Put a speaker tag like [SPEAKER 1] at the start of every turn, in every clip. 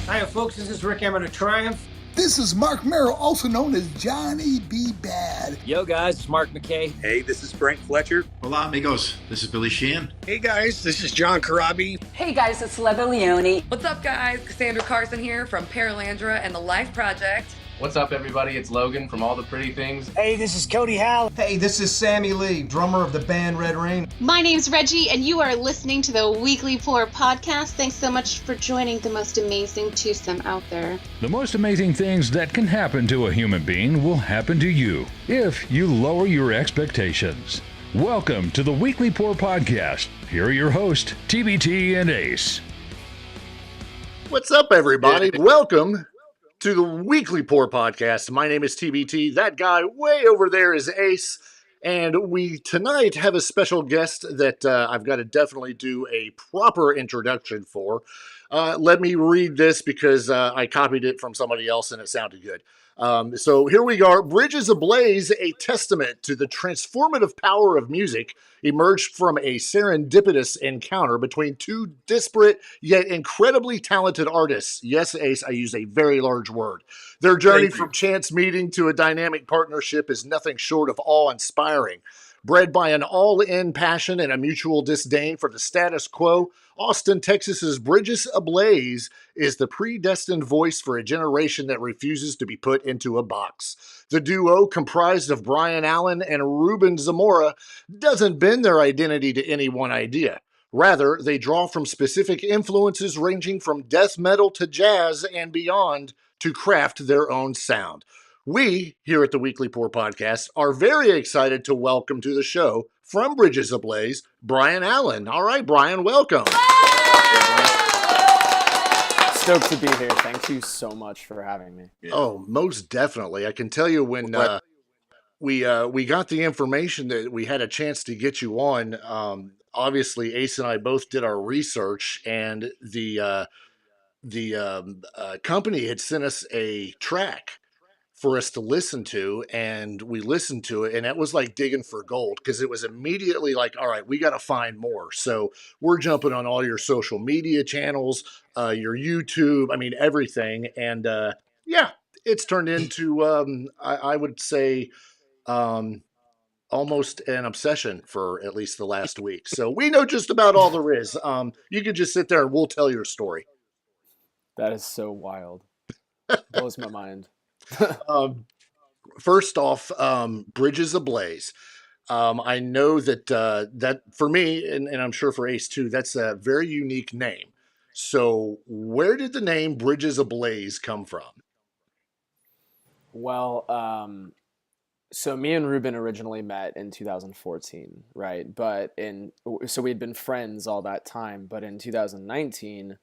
[SPEAKER 1] Hiya, folks. This is Rick Emmett of Triumph.
[SPEAKER 2] This is Mark Merrill, also known as Johnny B. Bad.
[SPEAKER 3] Yo, guys, it's Mark McKay.
[SPEAKER 4] Hey, this is Frank Fletcher.
[SPEAKER 5] Hola, amigos. This is Billy Sheehan.
[SPEAKER 6] Hey, guys, this is John Karabi.
[SPEAKER 7] Hey, guys, it's Leva Leone.
[SPEAKER 8] What's up, guys? Cassandra Carson here from Paralandra and the Life Project.
[SPEAKER 9] What's up, everybody? It's Logan from All the Pretty Things.
[SPEAKER 10] Hey, this is Cody Howell.
[SPEAKER 11] Hey, this is Sammy Lee, drummer of the band Red Rain.
[SPEAKER 12] My name's Reggie, and you are listening to the Weekly Pour podcast. Thanks so much for joining the most amazing twosome out there.
[SPEAKER 13] The most amazing things that can happen to a human being will happen to you if you lower your expectations. Welcome to the Weekly Pour podcast. Here are your hosts, TbT and Ace.
[SPEAKER 14] What's up, everybody? Welcome to the Weekly Pour podcast. My name is TbT. That guy way over there is Ace. And we tonight have a special guest that I've got to definitely do a proper introduction for. Let me read this because I copied it from somebody else and it sounded good. So here we are. Bridges Ablaze, a testament to the transformative power of music, emerged from a serendipitous encounter between two disparate yet incredibly talented artists. Yes, Ace, I use a very large word. Their journey from chance meeting to a dynamic partnership is nothing short of awe-inspiring. Bred by an all-in passion and a mutual disdain for the status quo, Austin, Texas's Bridges Ablaze is the predestined voice for a generation that refuses to be put into a box. The duo, comprised of Brien Allen and Ruben Zamora, doesn't bend their identity to any one idea. Rather, they draw from specific influences ranging from death metal to jazz and beyond to craft their own sound. We, here at the Weekly Pour podcast, are very excited to welcome to the show, from Bridges Ablaze, Brien Allen. All right, Brien, welcome.
[SPEAKER 15] Stoked to be here. Thank you so much for having me.
[SPEAKER 14] Yeah. Oh, most definitely. I can tell you when we got the information that we had a chance to get you on, obviously Ace and I both did our research, and the company had sent us a track for us to listen to, and we listened to it, and it was like digging for gold, because it was immediately like, all right, we got to find more. So we're jumping on all your social media channels, your YouTube, I mean, everything. And yeah, it's turned into, I would say, almost an obsession for at least the last week. So we know just about all there is. You could just sit there and we'll tell your story.
[SPEAKER 15] That is so wild. Blows my mind.
[SPEAKER 14] First off, Bridges Ablaze. I know that that for me, and I'm sure for Ace too, that's a very unique name. So where did the name Bridges Ablaze come from?
[SPEAKER 15] Well, so me and Ruben originally met in 2014, right? So we'd been friends all that time, but in 2019,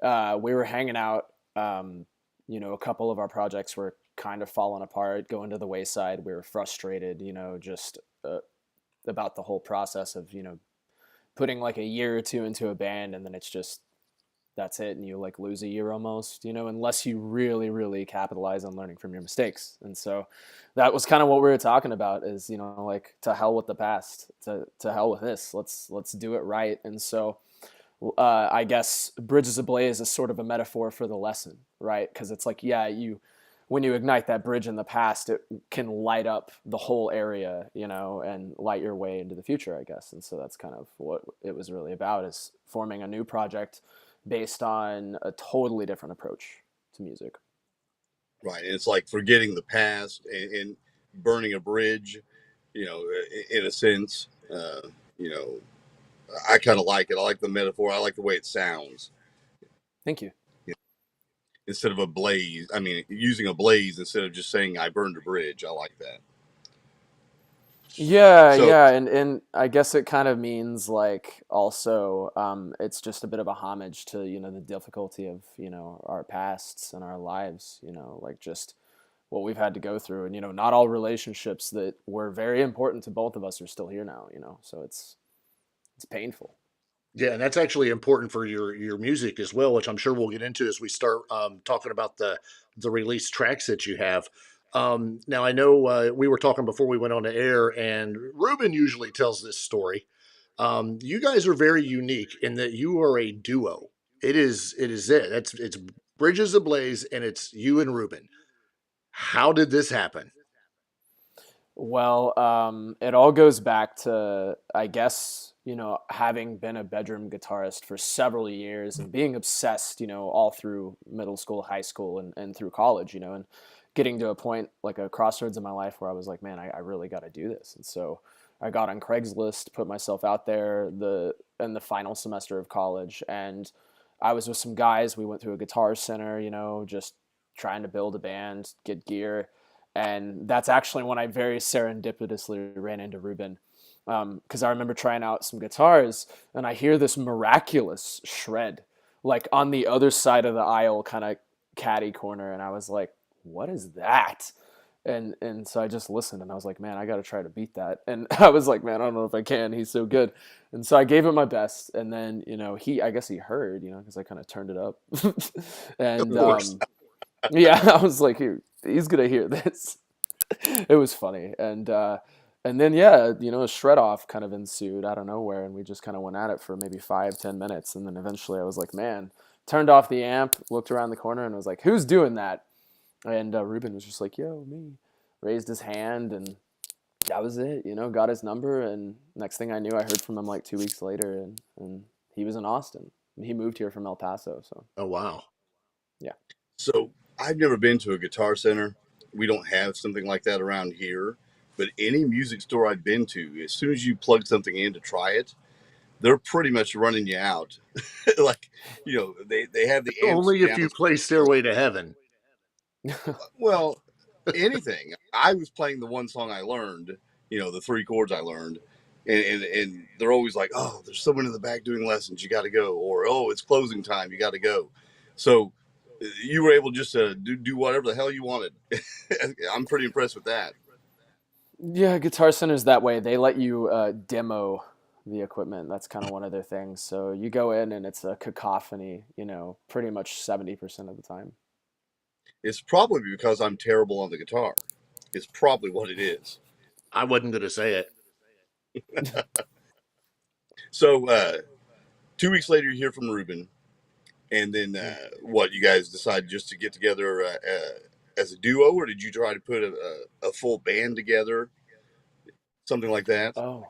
[SPEAKER 15] we were hanging out. A couple of our projects were kind of falling apart, going to the wayside. We were frustrated, just about the whole process of, putting like a year or two into a band, and then it's just, that's it. And you like lose a year almost, unless you really, really capitalize on learning from your mistakes. And so that was kind of what we were talking about is, like, to hell with the past, to hell with this, let's do it right. And so I guess Bridges Ablaze is sort of a metaphor for the lesson, right? Because it's like, when you ignite that bridge in the past, it can light up the whole area, and light your way into the future, I guess. And so that's kind of what it was really about, is forming a new project based on a totally different approach to music.
[SPEAKER 4] Right. And it's like forgetting the past and burning a bridge, in a sense, I kind of like it. I like the metaphor. I like the way it sounds.
[SPEAKER 15] Thank you.
[SPEAKER 4] Instead of a blaze, using a blaze instead of just saying I burned a bridge. I like that.
[SPEAKER 15] Yeah. And I guess it kind of means like also it's just a bit of a homage to, the difficulty of, our pasts and our lives, like just what we've had to go through. And, not all relationships that were very important to both of us are still here now, so it's painful.
[SPEAKER 14] Yeah, and that's actually important for your music as well, which I'm sure we'll get into as we start talking about the released tracks that you have. Now, I know we were talking before we went on the air, and Ruben usually tells this story. You guys are very unique in that you are a duo. It's Bridges Ablaze, and it's you and Ruben. How did this happen?
[SPEAKER 15] Well, it all goes back to, I guess, having been a bedroom guitarist for several years and being obsessed, all through middle school, high school, and through college, and getting to a point, like a crossroads in my life where I was like, man, I really got to do this. And so I got on Craigslist, put myself out there in the final semester of college, and I was with some guys. We went through a guitar center, just trying to build a band, get gear. And that's actually when I very serendipitously ran into Ruben. Because I remember trying out some guitars, and I hear this miraculous shred, like on the other side of the aisle, kind of caddy corner. And I was like, what is that? And so I just listened, and I was like, man, I got to try to beat that. And I was like, man, I don't know if I can. He's so good. And so I gave it my best. And then, I guess he heard, because I kind of turned it up. And yeah, I was like, he's going to hear this. It was funny. And then, yeah, a shred off kind of ensued out of nowhere. And we just kind of went at it for maybe 5-10 minutes. And then eventually I was like, man, turned off the amp, looked around the corner, and was like, who's doing that? And Ruben was just like, yo, me. Raised his hand, and that was it. Got his number, and next thing I knew, I heard from him like 2 weeks later, and he was in Austin. He moved here from El Paso. So.
[SPEAKER 14] Oh, wow.
[SPEAKER 15] Yeah.
[SPEAKER 4] So I've never been to a guitar center. We don't have something like that around here. But any music store I've been to, as soon as you plug something in to try it, they're pretty much running you out. Like, they have the amps
[SPEAKER 14] only if you play Stairway to Heaven.
[SPEAKER 4] Well, anything. I was playing the one song I learned, the 3 chords I learned, and they're always like, oh, there's someone in the back doing lessons, you got to go, or oh, it's closing time, you got to go. So you were able just to do whatever the hell you wanted. I'm pretty impressed with that.
[SPEAKER 15] Yeah, Guitar Center's that way. They let you demo the equipment. That's kind of one of their things. So you go in and it's a cacophony, pretty much 70% of the time.
[SPEAKER 4] It's probably because I'm terrible on the guitar. It's probably what it is.
[SPEAKER 14] I wasn't going to say
[SPEAKER 4] it. So 2 weeks later, you hear from Ruben. And then you guys decide just to get together as a duo, or did you try to put a full band together? Something like that?
[SPEAKER 15] Oh,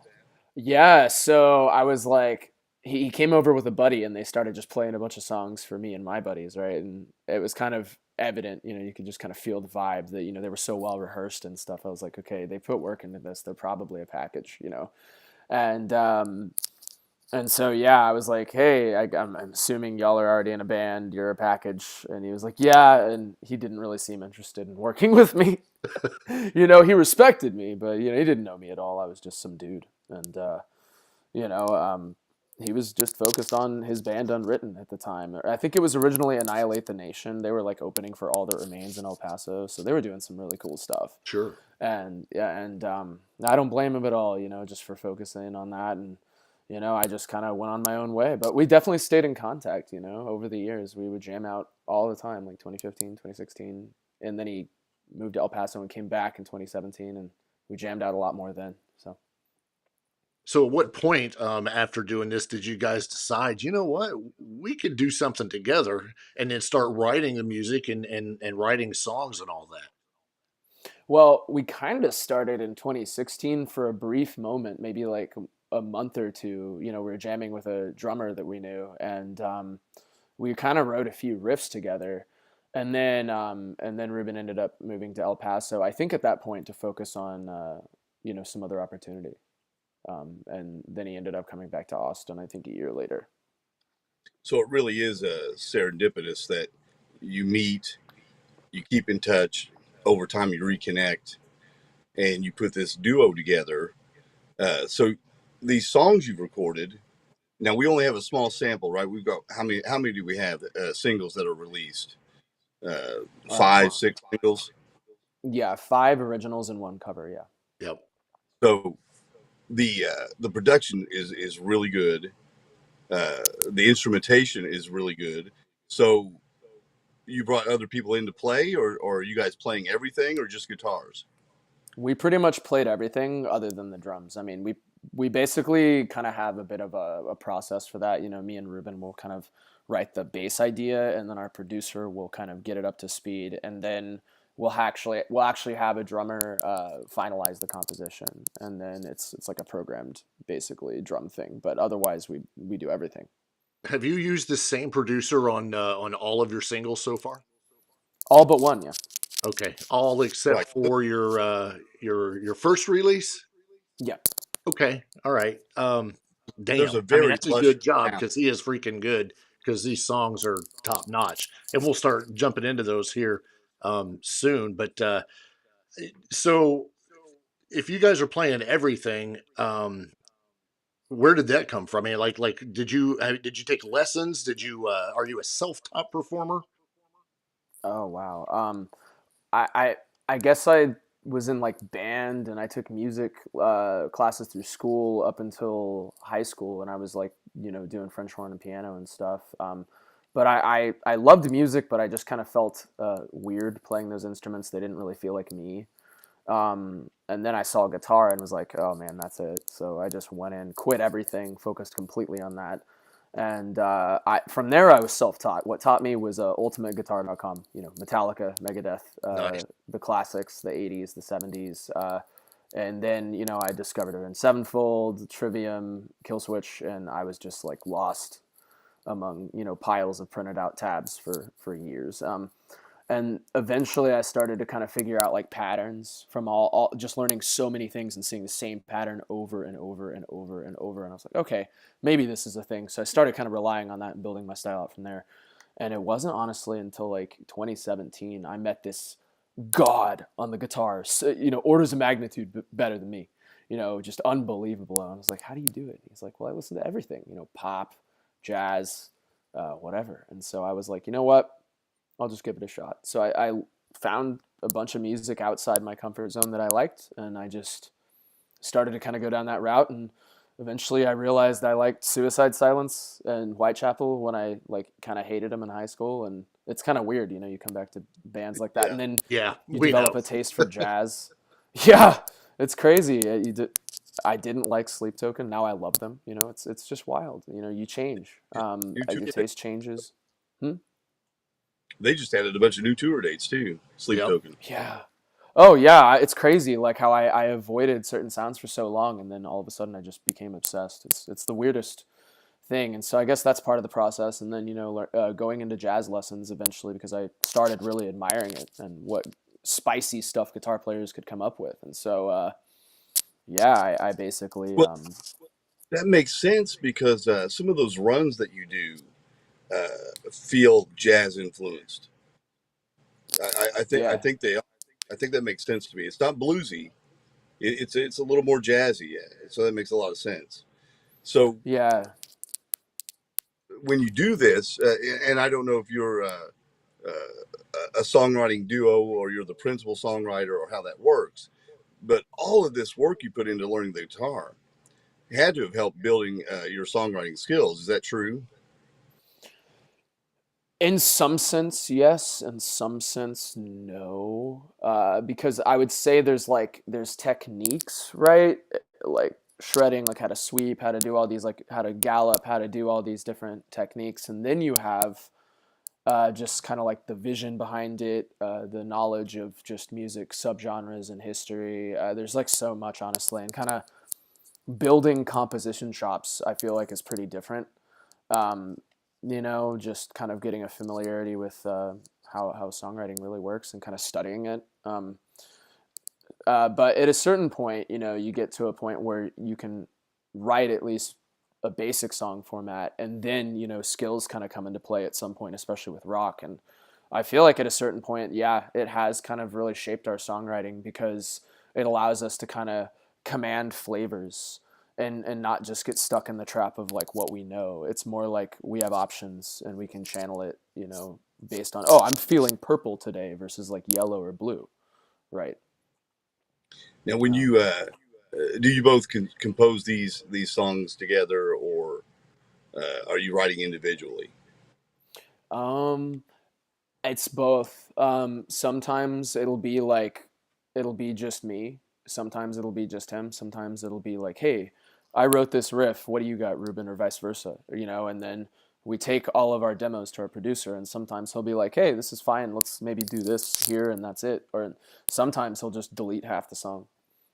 [SPEAKER 15] yeah. So I was like, he came over with a buddy, and they started just playing a bunch of songs for me and my buddies, right? And it was kind of evident, you could just kind of feel the vibe that, they were so well rehearsed and stuff. I was like, okay, they put work into this. They're probably a package, And so, yeah, I was like, hey, I'm assuming y'all are already in a band. You're a package. And he was like, yeah. And he didn't really seem interested in working with me. He respected me, but, he didn't know me at all. I was just some dude. And, he was just focused on his band Unwritten at the time. I think it was originally Annihilate the Nation. They were like opening for All That Remains in El Paso. So they were doing some really cool stuff.
[SPEAKER 14] Sure.
[SPEAKER 15] And, yeah, and I don't blame him at all, just for focusing on that. And, I just kind of went on my own way. But we definitely stayed in contact, over the years. We would jam out all the time, like 2015, 2016. And then he moved to El Paso and came back in 2017. And we jammed out a lot more then.
[SPEAKER 14] So at what point after doing this did you guys decide, you know what, we could do something together and then start writing the music and writing songs and all that?
[SPEAKER 15] Well, we kind of started in 2016 for a brief moment, maybe like a month or two. We were jamming with a drummer that we knew, and we kind of wrote a few riffs together. And then Ruben ended up moving to El Paso, I think at that point, to focus on, some other opportunity. And then he ended up coming back to Austin, I think, a year later.
[SPEAKER 4] So it really is serendipitous that you meet, you keep in touch, over time you reconnect, and you put this duo together. So these songs you've recorded, now we only have a small sample, right? We've got, how many do we have singles that are released? 5, 6 singles?
[SPEAKER 15] Yeah, 5 originals and 1 cover, yeah.
[SPEAKER 14] Yep.
[SPEAKER 4] So the production is really good. The instrumentation is really good. So you brought other people in to play, or are you guys playing everything, or just guitars?
[SPEAKER 15] We pretty much played everything other than the drums. I mean, we basically kind of have a bit of a process for that. Me and Ruben will kind of write the bass idea, and then our producer will kind of get it up to speed, and then we'll actually have a drummer finalize the composition, and then it's like a programmed basically drum thing. But otherwise, we do everything.
[SPEAKER 14] Have you used the same producer on all of your singles so far?
[SPEAKER 15] All but one, yeah.
[SPEAKER 14] Okay, all except for your first release.
[SPEAKER 15] Yeah.
[SPEAKER 14] Okay, all right. Damn, that's a good job because he is freaking good. Because these songs are top notch, and we'll start jumping into those here soon. But so, if you guys are playing everything, where did that come from? I mean, like, did you take lessons? Are you a self-taught performer?
[SPEAKER 15] Oh wow. I guess I was in like band, and I took music classes through school up until high school, and I was like, doing French horn and piano and stuff. But I loved music, but I just kind of felt weird playing those instruments. They didn't really feel like me. And then I saw guitar and was like, oh man, that's it. So I just went in, quit everything, focused completely on that. And from there, I was self-taught. What taught me was ultimateguitar.com, Metallica, Megadeth,
[SPEAKER 14] Nice.
[SPEAKER 15] The classics, the 80s, the 70s. And then, I discovered it in Sevenfold, Trivium, Killswitch, and I was just like lost among, piles of printed out tabs for years. And eventually I started to kind of figure out like patterns from all just learning so many things and seeing the same pattern over and over and over and over. And I was like, okay, maybe this is a thing. So I started kind of relying on that and building my style out from there. And it wasn't honestly until like 2017, I met this god on the guitar, orders of magnitude better than me, just unbelievable. And I was like, how do you do it? He's like, well, I listen to everything, pop, jazz, whatever. And so I was like, you know what? I'll just give it a shot. So I found a bunch of music outside my comfort zone that I liked, and I just started to kind of go down that route. And eventually I realized I liked Suicide Silence and Whitechapel when I like kind of hated them in high school. And it's kind of weird, you come back to bands like that, and then you develop a taste for jazz. Yeah, it's crazy. I didn't like Sleep Token. Now I love them. It's just wild. You change. Your taste changes.
[SPEAKER 4] They just added a bunch of new tour dates too. Sleep Token.
[SPEAKER 15] Yeah. Oh yeah, it's crazy. Like how I avoided certain sounds for so long, and then all of a sudden I just became obsessed. It's the weirdest thing, and so I guess that's part of the process. And then going into jazz lessons eventually, because I started really admiring it and what spicy stuff guitar players could come up with. And so I basically
[SPEAKER 4] that makes sense because some of those runs that you do feel jazz influenced. I think that makes sense to me. It's not bluesy. It's a little more jazzy. So that makes a lot of sense. So
[SPEAKER 15] yeah,
[SPEAKER 4] when you do this, and I don't know if you're a songwriting duo or you're the principal songwriter or how that works, but all of this work you put into learning the guitar had to have helped building your songwriting skills. Is that true?
[SPEAKER 15] In some sense, yes. In some sense, no. Because I would say there's techniques, right? Like shredding, like how to sweep, how to do all these, like how to gallop, how to do all these different techniques. And then you have just kind of like the vision behind it, the knowledge of just music subgenres and history. There's like so much, honestly. And kind of building composition chops, I feel like is pretty different. Just kind of getting a familiarity with how songwriting really works and kind of studying it. But at a certain point, you get to a point where you can write at least a basic song format, and then, skills kind of come into play at some point, especially with rock. And I feel like at a certain point, it has kind of really shaped our songwriting because it allows us to kind of command flavors and not just get stuck in the trap of like what we know. It's more like we have options and we can channel it, based on, I'm feeling purple today versus like yellow or blue. Right.
[SPEAKER 4] Now, when you, do you both compose these songs together, or are you writing individually?
[SPEAKER 15] It's both. Sometimes it'll be just me. Sometimes it'll be just him. Sometimes it'll be like, hey, I wrote this riff. What do you got, Ruben, or vice versa? And then we take all of our demos to our producer, and sometimes he'll be like, hey, this is fine. Let's maybe do this here, and that's it. Or sometimes he'll just delete half the song.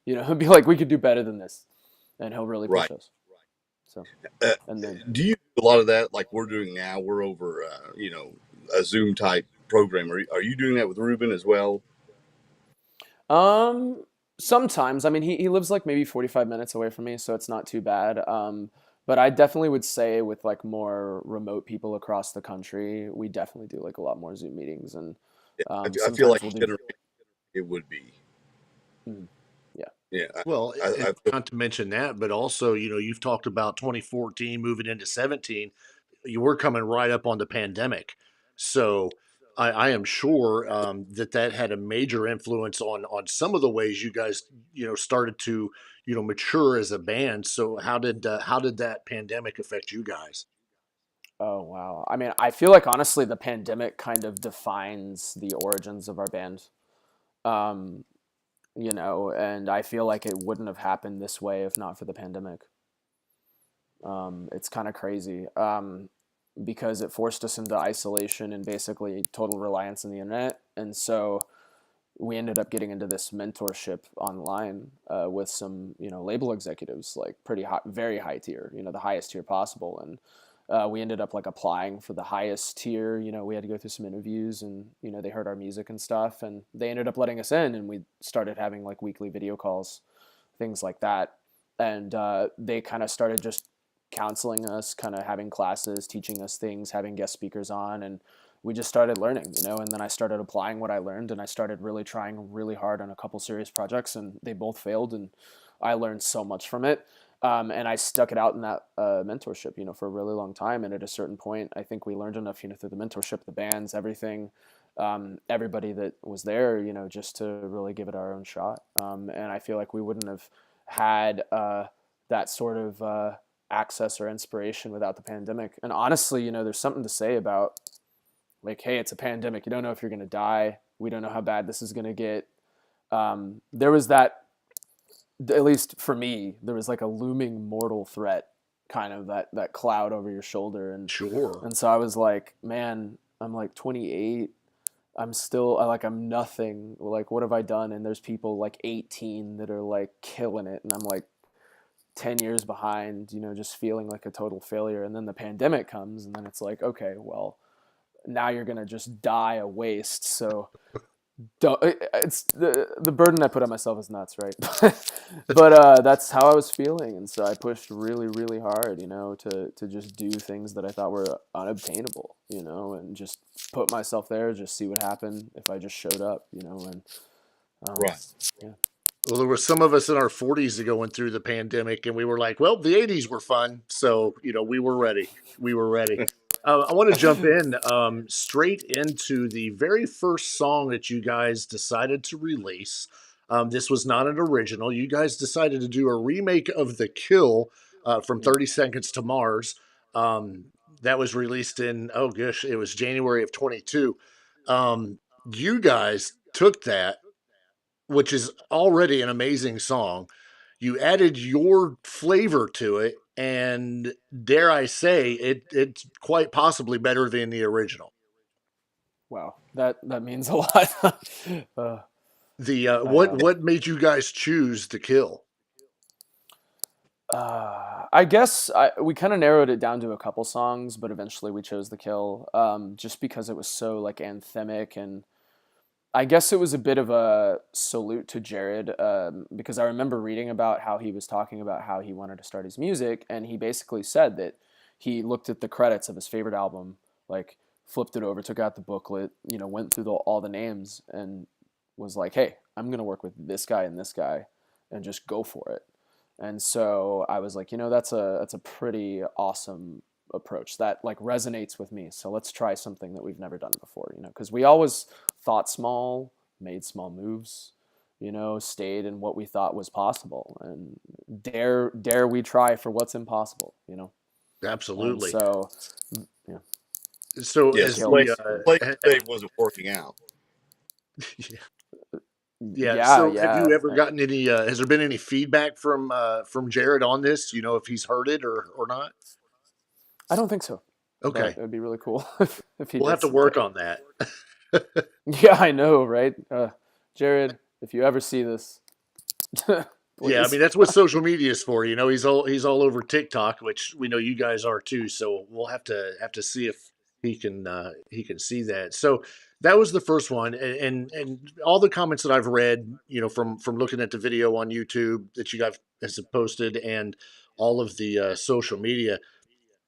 [SPEAKER 15] He'll be like, we could do better than this, and he'll really push us. So, and then
[SPEAKER 4] do you do a lot of that like we're doing now? We're over, a Zoom type program. Are you doing that with Ruben as well?
[SPEAKER 15] Sometimes. I mean, he lives like maybe 45 minutes away from me, so it's not too bad. But I definitely would say with like more remote people across the country, we definitely do like a lot more Zoom meetings, and
[SPEAKER 4] I feel like it would be. Yeah.
[SPEAKER 14] Well, not to mention that, but also, you've talked about 2014 moving into 17. You were coming right up on the pandemic. So I am sure that had a major influence on some of the ways you guys, started to, mature as a band. So how did that pandemic affect you guys?
[SPEAKER 15] Oh, wow. I mean, I feel like honestly, the pandemic kind of defines the origins of our band. And I feel like it wouldn't have happened this way if not for the pandemic. It's kind of crazy because it forced us into isolation and basically total reliance on the internet. And so we ended up getting into this mentorship online with some, label executives, like pretty high, very high tier, the highest tier possible. And we ended up like applying for the highest tier. We had to go through some interviews, and they heard our music and stuff, and they ended up letting us in, and we started having like weekly video calls, things like that. And they kind of started just counseling us, kind of having classes, teaching us things, having guest speakers on, and we just started learning, and then I started applying what I learned, and I started really trying really hard on a couple serious projects, and they both failed, and I learned so much from it. And I stuck it out in that mentorship, for a really long time. And at a certain point, I think we learned enough, through the mentorship, the bands, everything, everybody that was there, just to really give it our own shot. And I feel like we wouldn't have had that sort of access or inspiration without the pandemic. And honestly, there's something to say about like, hey, it's a pandemic. You don't know if you're going to die. We don't know how bad this is going to get. There was that, at least for me, there was like a looming mortal threat, kind of that cloud over your shoulder. And
[SPEAKER 14] sure.
[SPEAKER 15] And so I was like, man, I'm like 28. I'm still I'm nothing. Like, what have I done? And there's people like 18 that are like killing it. And I'm like 10 years behind, just feeling like a total failure. And then the pandemic comes, and then it's like, okay, well, now you're going to just die a waste. So it's the burden I put on myself is nuts, right? But that's how I was feeling, and so I pushed really, really hard, to just do things that I thought were unobtainable, and just put myself there, just see what happened if I just showed up, and
[SPEAKER 4] right.
[SPEAKER 15] Yeah.
[SPEAKER 14] Well, there were some of us in our 40s that going through the pandemic, and we were like, well, the 80s were fun, so we were ready. I want to jump in straight into the very first song that you guys decided to release. This was not an original. You guys decided to do a remake of The Kill from 30 Seconds to Mars. That was released in, it was January of 22. You guys took that, which is already an amazing song. You added your flavor to it, and dare I say, it's quite possibly better than the original.
[SPEAKER 15] Wow, that means a lot.
[SPEAKER 14] What made you guys choose To Kill?
[SPEAKER 15] I guess we kind of narrowed it down to a couple songs, but eventually we chose The Kill, just because it was so like anthemic, and I guess it was a bit of a salute to Jared, because I remember reading about how he was talking about how he wanted to start his music, and he basically said that he looked at the credits of his favorite album, like flipped it over, took out the booklet, went through all the names, and was like, hey, I'm going to work with this guy and just go for it. And so I was like, that's a pretty awesome approach that like resonates with me. So let's try something that we've never done before, because we always thought small, made small moves, stayed in what we thought was possible, and dare we try for what's impossible,
[SPEAKER 14] Absolutely.
[SPEAKER 15] And so, yeah.
[SPEAKER 14] So
[SPEAKER 4] yes, play wasn't working out.
[SPEAKER 14] Yeah. Yeah. So have you ever gotten any? Has there been any feedback from Jared on this? Do you know if he's heard it or not?
[SPEAKER 15] I don't think so.
[SPEAKER 14] Okay,
[SPEAKER 15] it would be really cool if he.
[SPEAKER 14] We'll have to work on that.
[SPEAKER 15] Yeah, I know, right? Jared, if you ever see this,
[SPEAKER 14] yeah, I mean that's what social media is for. You know, he's all over TikTok, which we know you guys are too. So we'll have to see if he can see that. So that was the first one, and all the comments that I've read, you know, from looking at the video on YouTube that you guys have posted and all of the social media,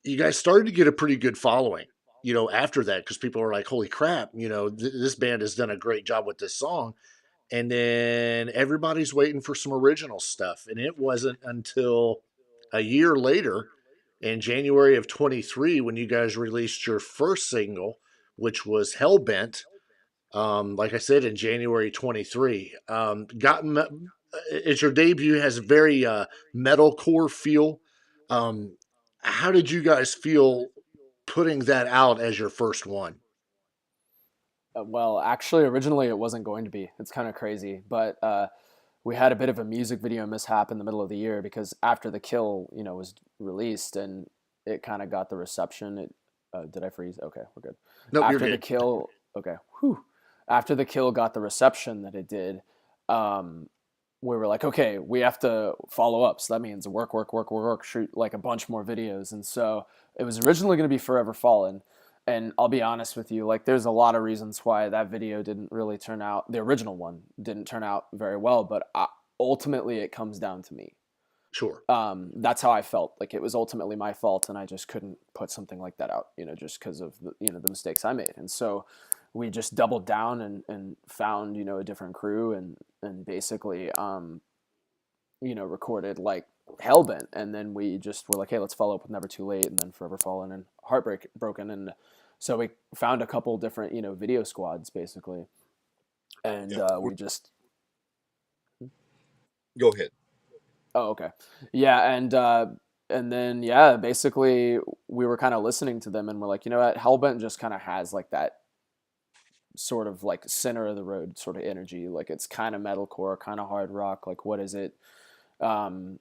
[SPEAKER 14] you guys started to get a pretty good following, you know, after that, because people are like, holy crap, you know, this band has done a great job with this song. And then everybody's waiting for some original stuff. And it wasn't until a year later, in January of 23, when you guys released your first single, which was Hellbent, like I said, in January 23. It's your debut, has a very metalcore feel. How did you guys feel putting that out as your first one?
[SPEAKER 15] Well, actually, originally it wasn't going to be. It's kind of crazy, but we had a bit of a music video mishap in the middle of the year because after The Kill, you know, was released and it kind of got the reception. Did I freeze? Okay, we're good.
[SPEAKER 14] No,
[SPEAKER 15] after
[SPEAKER 14] you're good.
[SPEAKER 15] The Kill, okay. Whew. After The Kill got the reception that it did, we were like, okay, we have to follow up. So that means work, shoot like a bunch more videos. And so it was originally going to be Forever Fallen. And I'll be honest with you, like there's a lot of reasons why that video didn't really turn out, the original one didn't turn out very well, but ultimately it comes down to me.
[SPEAKER 14] Sure.
[SPEAKER 15] That's how I felt. Like it was ultimately my fault and I just couldn't put something like that out, you know, just because of the mistakes I made. And so we just doubled down and found, you know, a different crew and basically, you know, recorded like Hellbent. And then we just were like, hey, let's follow up with Never Too Late and then Forever Fallen and Broken. And so we found a couple different, you know, video squads basically. And we just...
[SPEAKER 4] Go ahead.
[SPEAKER 15] Oh, okay. Yeah. And then, yeah, basically we were kind of listening to them and we're like, you know what, Hellbent just kind of has like that sort of like center of the road sort of energy. Like it's kind of metalcore, kind of hard rock. Like, what is it? And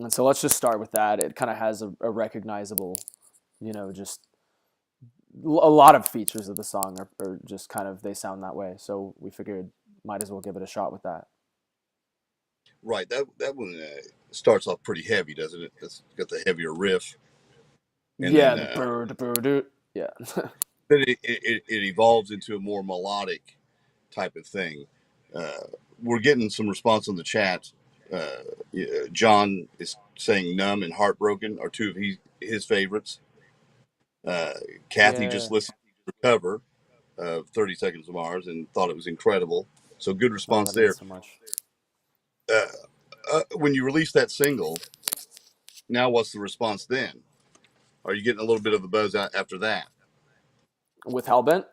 [SPEAKER 15] so let's just start with that. It kind of has a recognizable, you know, just a lot of features of the song are just kind of, they sound that way. So we figured might as well give it a shot with that.
[SPEAKER 4] Right. That one starts off pretty heavy, doesn't it? It's got the heavier riff.
[SPEAKER 15] And yeah. Then, yeah.
[SPEAKER 4] Then it evolves into a more melodic type of thing. We're getting some response on the chat. John is saying Numb and Heartbroken are two of his favorites. Kathy just listened to the cover of 30 Seconds of Mars and thought it was incredible. So good response there.
[SPEAKER 15] So much.
[SPEAKER 4] When you release that single, now what's the response then? Are you getting a little bit of a buzz out after that?
[SPEAKER 15] With Hellbent?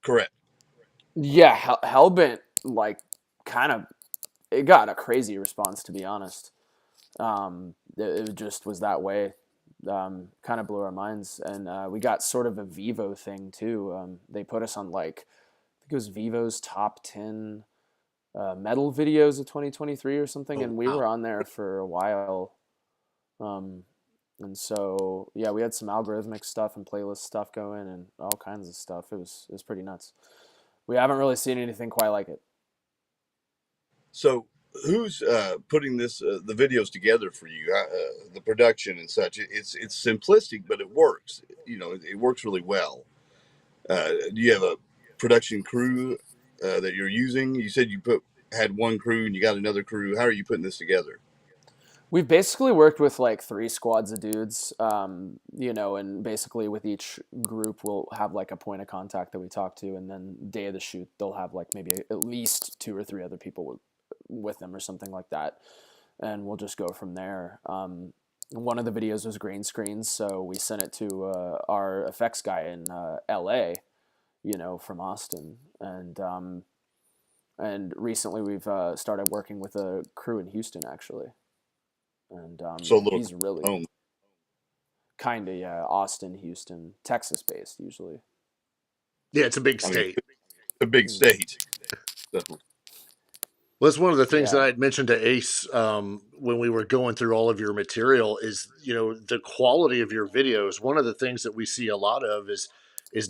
[SPEAKER 4] Correct.
[SPEAKER 15] Yeah, Hellbent, like, kind of, it got a crazy response, to be honest. It just was that way. Kind of blew our minds. And we got sort of a Vivo thing, too. They put us on, like, I think it was Vivo's top 10 metal videos of 2023 or something. And we were on there for a while. And so, yeah, we had some algorithmic stuff and playlist stuff going and all kinds of stuff. It was pretty nuts. We haven't really seen anything quite like it.
[SPEAKER 4] So who's putting the videos together for you? The production and such. It's simplistic, but it works. You know, it works really well. Do you have a production crew that you're using? You said you had one crew and you got another crew. How are you putting this together?
[SPEAKER 15] We've basically worked with like 3 squads of dudes, you know, and basically with each group we'll have like a point of contact that we talk to, and then day of the shoot they'll have like maybe at least 2 or 3 other people with them or something like that, and we'll just go from there. One of the videos was green screens, so we sent it to our effects guy in LA, you know, from Austin, and recently we've started working with a crew in Houston actually. And
[SPEAKER 4] so
[SPEAKER 15] he's really kind of, yeah, Austin, Houston, Texas based usually.
[SPEAKER 14] Yeah, it's a big state.
[SPEAKER 4] A big state.
[SPEAKER 14] Well, that's one of the things that
[SPEAKER 15] Yeah.
[SPEAKER 14] I had mentioned to Ace when we were going through all of your material is, the quality of your videos. One of the things that we see a lot of is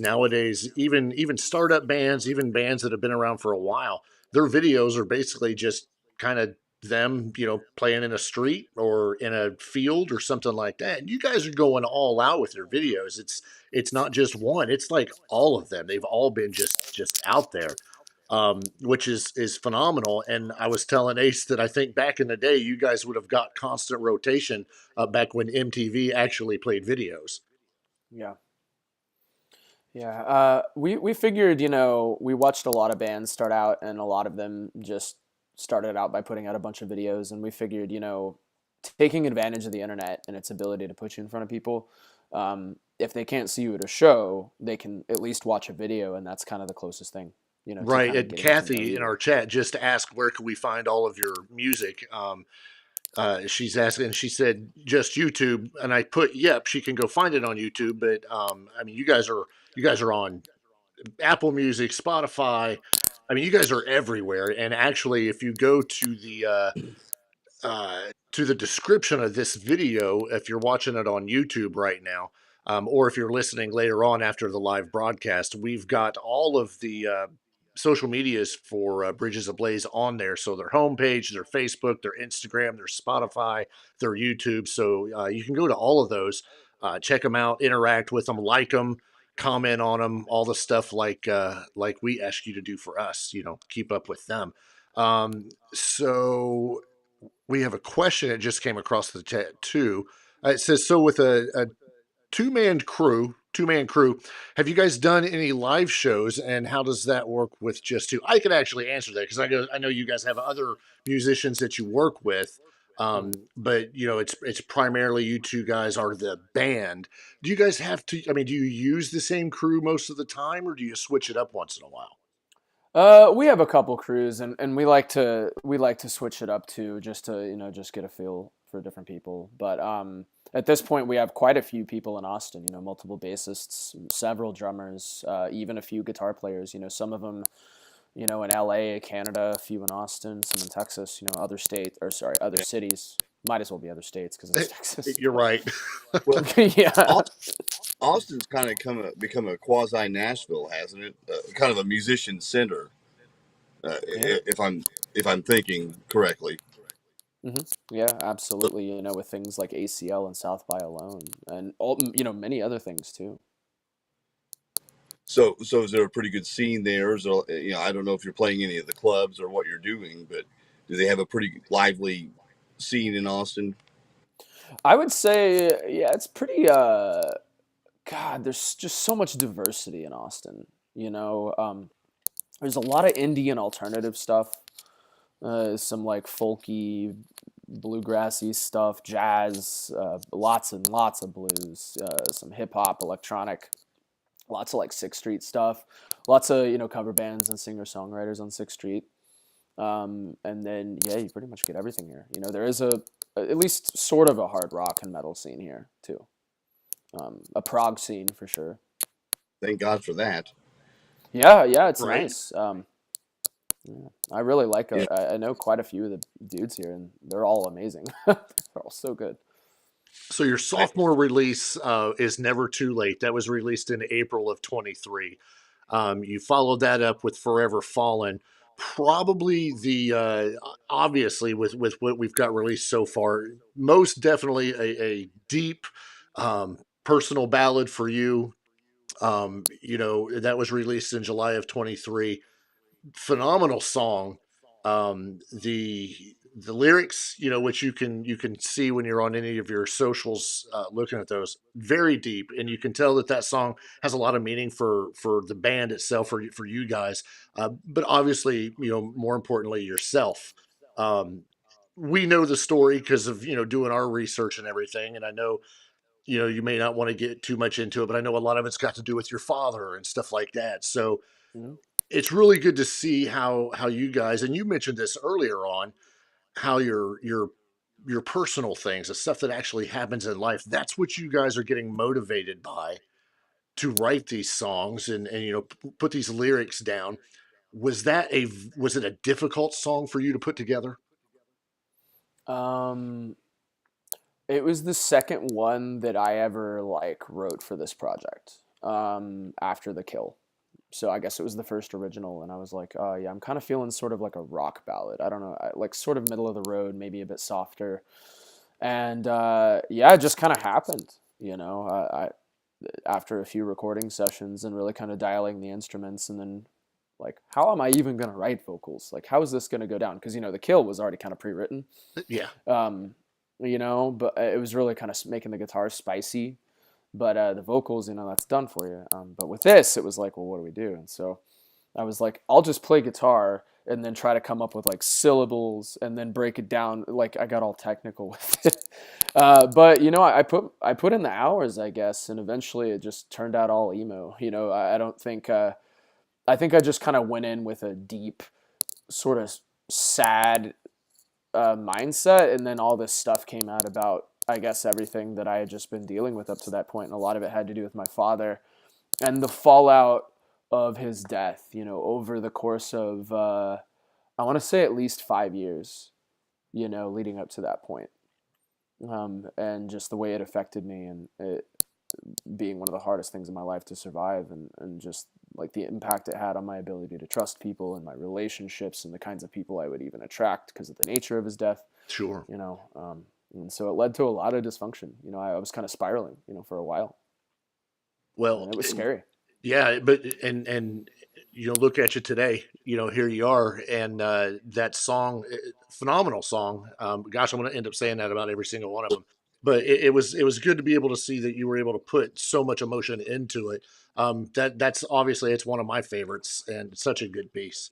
[SPEAKER 14] nowadays, even startup bands, even bands that have been around for a while, their videos are basically just kind of them, playing in a street or in a field or something like that. And you guys are going all out with your videos. It's not just one. It's like all of them. They've all been just out there, which is phenomenal. And I was telling Ace that I think back in the day, you guys would have got constant rotation back when MTV actually played videos.
[SPEAKER 15] Yeah. Yeah. We figured, we watched a lot of bands start out, and a lot of them just started out by putting out a bunch of videos. And we figured, taking advantage of the internet and its ability to put you in front of people, if they can't see you at a show, they can at least watch a video. And that's kind of the closest thing, to
[SPEAKER 14] Right.
[SPEAKER 15] kind of
[SPEAKER 14] And
[SPEAKER 15] getting to know
[SPEAKER 14] Kathy in
[SPEAKER 15] you.
[SPEAKER 14] our chat just asked, where can we find all of your music? She's asking, she said, just YouTube. And I put, yep, she can go find it on YouTube. But I mean, you guys are on Apple Music, Spotify. I mean, you guys are everywhere. And actually, if you go to the description of this video, if you're watching it on YouTube right now, or if you're listening later on after the live broadcast, we've got all of the social medias for Bridges Ablaze on there. So their homepage, their Facebook, their Instagram, their Spotify, their YouTube. So you can go to all of those, check them out, interact with them, like them, comment on them, all the stuff like we ask you to do for us. Keep up with them. So we have a question that just came across the chat too. It says, so with a two-man crew, have you guys done any live shows, and how does that work with just two? I can actually answer that because I know you guys have other musicians that you work with. But it's primarily you two guys are the band. Do you guys have to, I mean, do you use the same crew most of the time, or do you switch it up once in a while?
[SPEAKER 15] We have a couple crews, and we like to switch it up too, just to just get a feel for different people. But at this point, we have quite a few people in Austin. Multiple bassists, several drummers, even a few guitar players. Some of them, in LA, Canada, a few in Austin, some in Texas. Other states, or sorry, other cities. Might as well be other states because it's Texas.
[SPEAKER 14] You're right.
[SPEAKER 4] Well,
[SPEAKER 15] yeah.
[SPEAKER 4] Austin's kind of become a quasi Nashville, hasn't it? Kind of a musician center, if I'm thinking correctly.
[SPEAKER 15] Yeah, absolutely. With things like ACL and South by alone, and all many other things too.
[SPEAKER 4] So is there a pretty good scene there? Is there, I don't know if you're playing any of the clubs or what you're doing, but do they have a pretty lively scene in Austin?
[SPEAKER 15] I would say, yeah, it's pretty. God, there's just so much diversity in Austin. There's a lot of indie and alternative stuff. Some like folky, bluegrassy stuff, jazz, lots and lots of blues, some hip hop, electronic, lots of like Sixth Street stuff, lots of cover bands and singer songwriters on Sixth Street, and then yeah, you pretty much get everything here. There is at least sort of a hard rock and metal scene here too, a prog scene for sure.
[SPEAKER 4] Thank God for that.
[SPEAKER 15] Yeah, it's
[SPEAKER 14] Right.
[SPEAKER 15] nice. Yeah, I really like it. I know quite a few of the dudes here, and they're all amazing. They're all so good.
[SPEAKER 14] So your sophomore release is Never Too Late. That was released in April of 23. You followed that up with Forever Fallen. Probably the obviously with what we've got released so far, most definitely a deep personal ballad for you. That was released in July of 23. Phenomenal song. The lyrics, which you can see when you're on any of your socials, looking at those, very deep, and you can tell that song has a lot of meaning for the band itself, for you guys, but obviously, more importantly, yourself. We know the story because of doing our research and everything, and I know you may not want to get too much into it, but I know a lot of it's got to do with your father and stuff like that. So it's really good to see how you guys, and you mentioned this earlier on, how your personal things, the stuff that actually happens in life, that's what you guys are getting motivated by to write these songs and put these lyrics down. Was it a difficult song for you to put together?
[SPEAKER 15] It was the second one that I ever wrote for this project, after The Kill. So I guess it was the first original, and I was like, oh yeah, I'm kind of feeling sort of like a rock ballad. I don't know, like sort of middle of the road, maybe a bit softer. And yeah, it just kind of happened, I after a few recording sessions and really kind of dialing the instruments, and then like, how am I even going to write vocals? Like, how is this going to go down? Because, The Kill was already kind of pre-written.
[SPEAKER 14] Yeah.
[SPEAKER 15] But it was really kind of making the guitar spicy. But the vocals, that's done for you. But with this, it was like, well, what do we do? And so I was like, I'll just play guitar and then try to come up with like syllables and then break it down. Like, I got all technical with it. But I put in the hours, I guess, and eventually it just turned out all emo. I don't think I think I just kind of went in with a deep, sort of sad mindset, and then all this stuff came out about, I guess, everything that I had just been dealing with up to that point, and a lot of it had to do with my father and the fallout of his death, over the course of, I want to say at least 5 years, leading up to that point. And just the way it affected me, and it being one of the hardest things in my life to survive, and just like the impact it had on my ability to trust people and my relationships and the kinds of people I would even attract because of the nature of his death.
[SPEAKER 14] Sure.
[SPEAKER 15] And so it led to a lot of dysfunction. I was kind of spiraling, for a while.
[SPEAKER 14] Well,
[SPEAKER 15] and it was scary.
[SPEAKER 14] Yeah, but and look at you today. Here you are, and that song, phenomenal song. Gosh, I'm going to end up saying that about every single one of them. But it was good to be able to see that you were able to put so much emotion into it. That's obviously, it's one of my favorites, and such a good piece.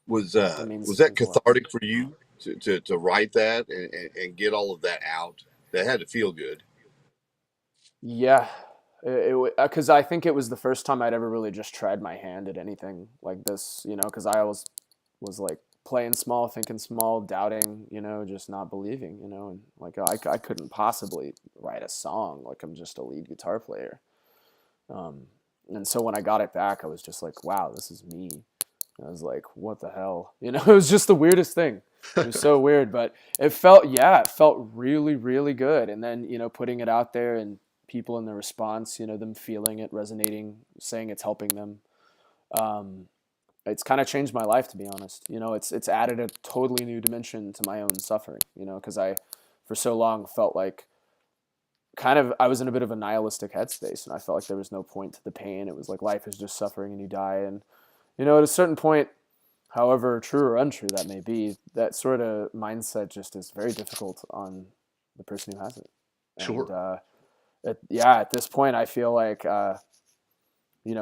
[SPEAKER 4] Was that cathartic for you to write that and get all of that out? That had to feel good.
[SPEAKER 15] Yeah, because I think it was the first time I'd ever really just tried my hand at anything like this. Because I always was like playing small, thinking small, doubting, just not believing, and like, I couldn't possibly write a song. Like, I'm just a lead guitar player. And so when I got it back, I was just like, wow, this is me. And I was like, what the hell? It was just the weirdest thing. It was so weird, but it felt really, really good. And then, putting it out there and people in the response, them feeling it, resonating, saying it's helping them. It's kind of changed my life, to be honest. It's added a totally new dimension to my own suffering, because I, for so long, felt like I was in a bit of a nihilistic headspace, and I felt like there was no point to the pain. It was like life is just suffering and you die. And, at a certain point, however true or untrue that may be, that sort of mindset just is very difficult on the person who has it.
[SPEAKER 14] Sure.
[SPEAKER 15] And, at this point, I feel like,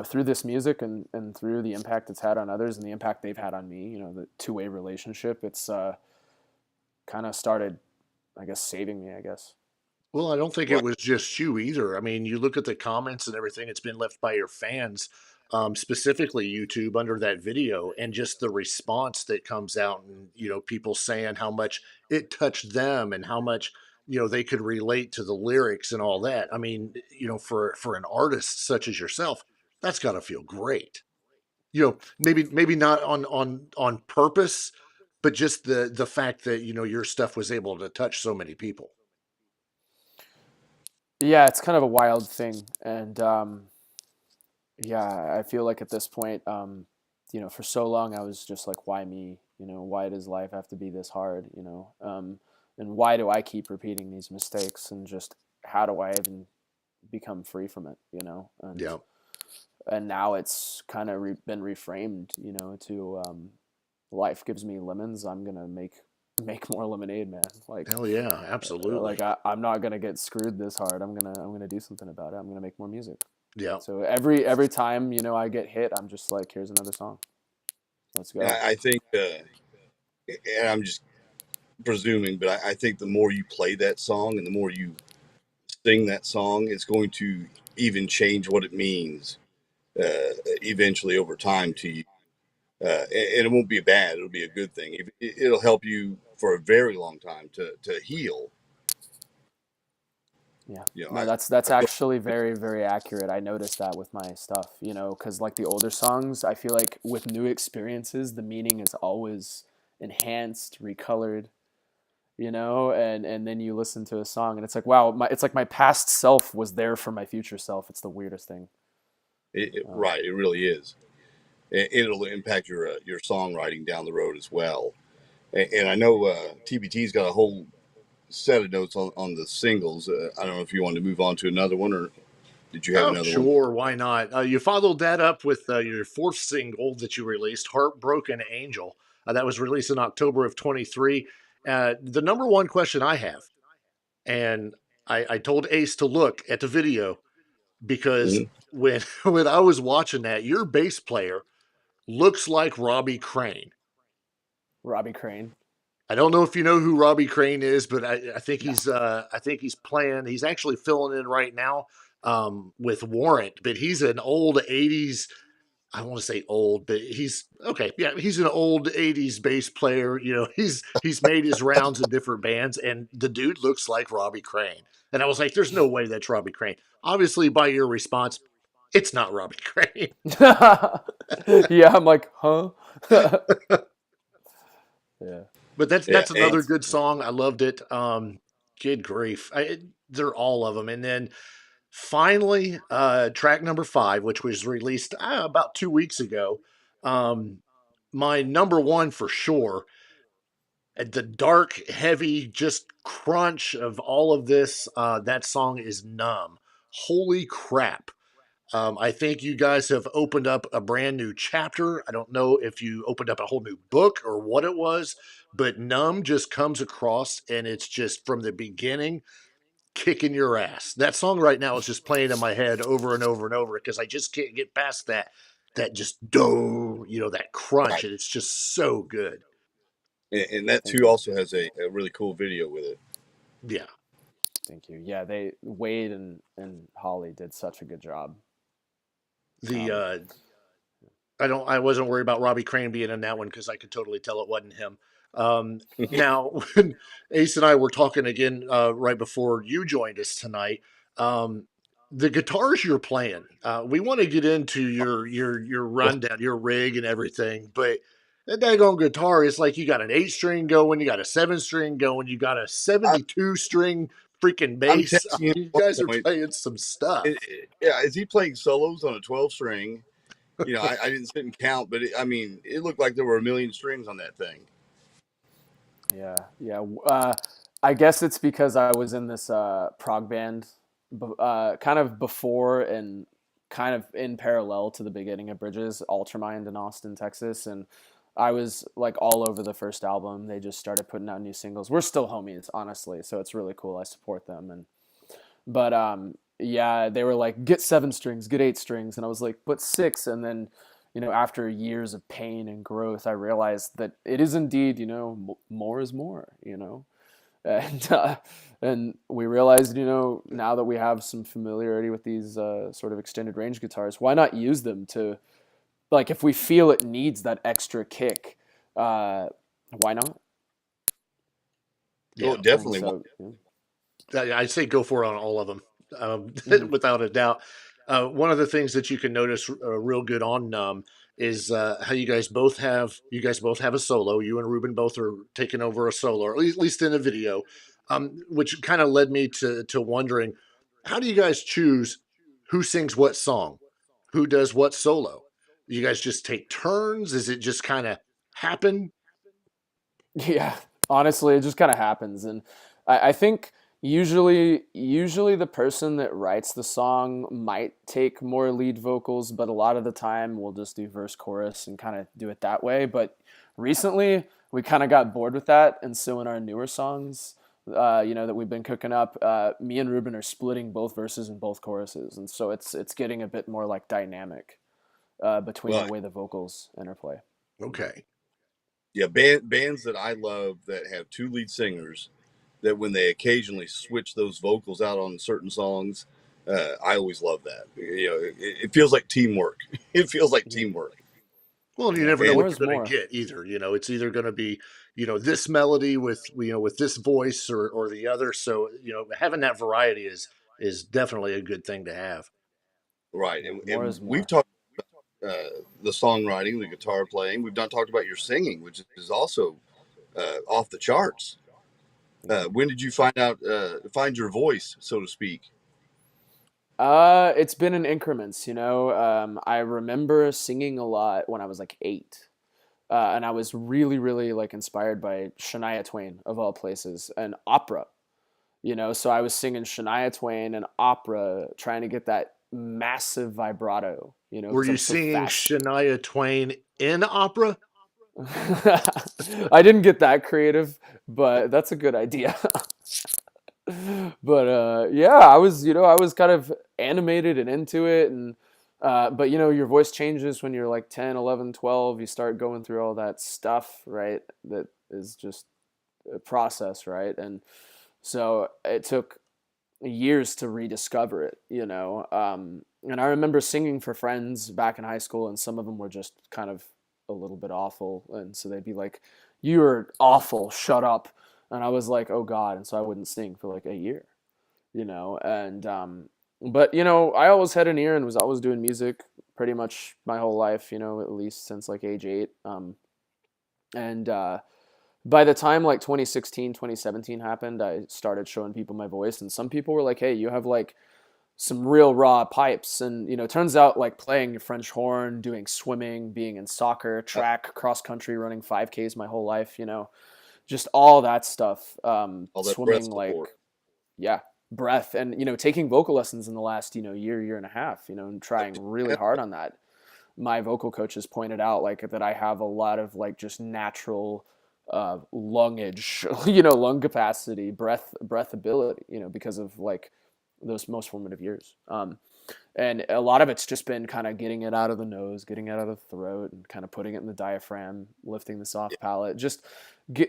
[SPEAKER 15] through this music and through the impact it's had on others and the impact they've had on me, the two-way relationship, it's kind of started, I guess, saving me, I guess.
[SPEAKER 14] Well, I don't think it was just you either. I mean, you look at the comments and everything it's been left by your fans, specifically YouTube, under that video, and just the response that comes out, and people saying how much it touched them and how much they could relate to the lyrics and all that. I mean, for an artist such as yourself, that's got to feel great. Maybe not on purpose, but just the fact that your stuff was able to touch so many people.
[SPEAKER 15] Yeah, it's kind of a wild thing, and I feel like at this point, for so long I was just like, why me? Why does life have to be this hard? And why do I keep repeating these mistakes? And just how do I even become free from it? And,
[SPEAKER 14] yeah.
[SPEAKER 15] And now it's kind of been reframed, to life gives me lemons. I'm gonna make more lemonade, man. Like,
[SPEAKER 14] hell yeah, absolutely.
[SPEAKER 15] Like, I'm not gonna get screwed this hard. I'm gonna do something about it. I'm gonna make more music.
[SPEAKER 14] Yeah.
[SPEAKER 15] So every time I get hit, I'm just like, here's another song. Let's go.
[SPEAKER 4] I think, and I'm just presuming, but I think the more you play that song and the more you sing that song, it's going to even change what it means eventually over time to you. And it won't be bad. It'll be a good thing. It'll help you for a very long time to heal.
[SPEAKER 15] Yeah,
[SPEAKER 4] You know,
[SPEAKER 15] no, that's actually very, very accurate. I noticed that with my stuff, you know, because like the older songs, I feel like with new experiences, the meaning is always enhanced, recolored, you know, and then you listen to a song and it's like, wow, it's like my past self was there for my future self. It's the weirdest thing.
[SPEAKER 4] Right, it really is. It'll impact your songwriting down the road as well. And I know TBT's got a whole set of notes on the singles. I don't know if you want to move on to another one, or did you have another one?
[SPEAKER 14] Sure, why not? You followed that up with your fourth single that you released, Heartbroken Angel. That was released in October of 23. The number one question I have, and I told Ace to look at the video because when I was watching that, your bass player looks like Robbie Crane.
[SPEAKER 15] Robbie Crane.
[SPEAKER 14] I don't know if you know who Robbie Crane is, but I think he's playing. He's actually filling in right now with Warrant, but he's an old 80s. I want to say old, but he's okay. Yeah, he's an old 80s bass player. You know, he's made his rounds in different bands, and the dude looks like Robbie Crane. And I was like, there's no way that's Robbie Crane. Obviously, by your response, it's not Robbie Crane.
[SPEAKER 15] Yeah, I'm like, huh? Yeah.
[SPEAKER 14] But that's another good song. I loved it. Good grief. They're all of them. And then finally, track number 5, which was released about 2 weeks ago. My number one for sure. The dark, heavy, just crunch of all of this. That song is Numb. Holy crap. I think you guys have opened up a brand new chapter. I don't know if you opened up a whole new book or what it was, but Numb just comes across and it's just from the beginning kicking your ass. That song right now is just playing in my head over and over and over because I just can't get past that just that crunch.
[SPEAKER 4] Right.
[SPEAKER 14] And it's just so good.
[SPEAKER 4] And that too also has a really cool video with it.
[SPEAKER 14] Yeah.
[SPEAKER 15] Thank you. Yeah, Wade and Holly did such a good job.
[SPEAKER 14] I wasn't worried about Robbie Crane being in that one because I could totally tell it wasn't him. Now, when Ace and I were talking again right before you joined us tonight, the guitars you're playing, we want to get into your rundown, your rig and everything, but that daggone guitar is like you got an 8-string going, you got a 7-string going, you got a 72-string freaking bass. You guys are playing some stuff.
[SPEAKER 4] Is he playing solos on a 12-string? You know, I didn't sit and count, but it looked like there were a million strings on that thing.
[SPEAKER 15] Yeah. I guess it's because I was in this prog band kind of before and kind of in parallel to the beginning of Bridges, Ultramind in Austin, Texas, and I was like all over the first album. They just started putting out new singles. We're still homies, honestly, so it's really cool. I support them, but they were like, get 7 strings, get 8 strings, and I was like, but 6, and then after years of pain and growth, I realized that it is indeed, more is more, and we realized, now that we have some familiarity with these sort of extended range guitars, why not use them to, like, if we feel it needs that extra kick, why not?
[SPEAKER 14] Yeah,
[SPEAKER 4] definitely.
[SPEAKER 14] I'd say go for it on all of them, without a doubt. One of the things that you can notice real good on Numb is how you guys both have a solo. You and Ruben both are taking over a solo, or at least in a video, which kind of led me to wondering, how do you guys choose who sings what song, who does what solo? You guys just take turns? Is it just kind of happen?
[SPEAKER 15] Yeah, honestly, it just kind of happens, and I think usually the person that writes the song might take more lead vocals, but a lot of the time we'll just do verse chorus and kind of do it that way. But recently we kind of got bored with that, and so in our newer songs, that we've been cooking up, me and Ruben are splitting both verses and both choruses, and so it's getting a bit more like dynamic between the way the vocals interplay.
[SPEAKER 14] Okay.
[SPEAKER 4] Yeah, bands that I love that have 2 lead singers, that when they occasionally switch those vocals out on certain songs, I always love that. It feels like teamwork. It feels like teamwork.
[SPEAKER 14] Well, you never know what you're going to get either. It's either going to be, this melody with with this voice or the other. So having that variety is definitely a good thing to have.
[SPEAKER 4] Right,
[SPEAKER 15] More
[SPEAKER 4] and
[SPEAKER 15] is more.
[SPEAKER 4] we've talked the songwriting, the guitar playing. We've not talked about your singing, which is also off the charts. When did you find your voice, so to speak?
[SPEAKER 15] It's been in increments, I remember singing a lot when I was like 8. And I was really, really like inspired by Shania Twain of all places and opera, so I was singing Shania Twain and opera, trying to get that massive vibrato,
[SPEAKER 14] Were you singing Shania Twain in opera?
[SPEAKER 15] I didn't get that creative, but that's a good idea. But yeah, I was kind of animated and into it, and but your voice changes when you're like 10, 11, 12. You start going through all that stuff, right? That is just a process, right? And so it took years to rediscover it, and I remember singing for friends back in high school, and some of them were just kind of a little bit awful, and so they'd be like, "You're awful, shut up." And I was like, "Oh God." And so I wouldn't sing for like a year, and but I always had an ear and was always doing music pretty much my whole life, at least since like age 8. And by the time like 2016, 2017 happened, I started showing people my voice, and some people were like, "Hey, you have like some real raw pipes." And it turns out like playing your French horn, doing swimming, being in soccer, track, cross country, running 5Ks my whole life, just all that stuff.
[SPEAKER 4] All that
[SPEAKER 15] Swimming, like, yeah, breath, and taking vocal lessons in the last year and a half, and trying really hard on that. My vocal coaches pointed out like that I have a lot of like just natural lungage, lung capacity, breath ability, because of like those most formative years. And a lot of it's just been kind of getting it out of the nose, getting it out of the throat, and kind of putting it in the diaphragm, lifting the soft palate, just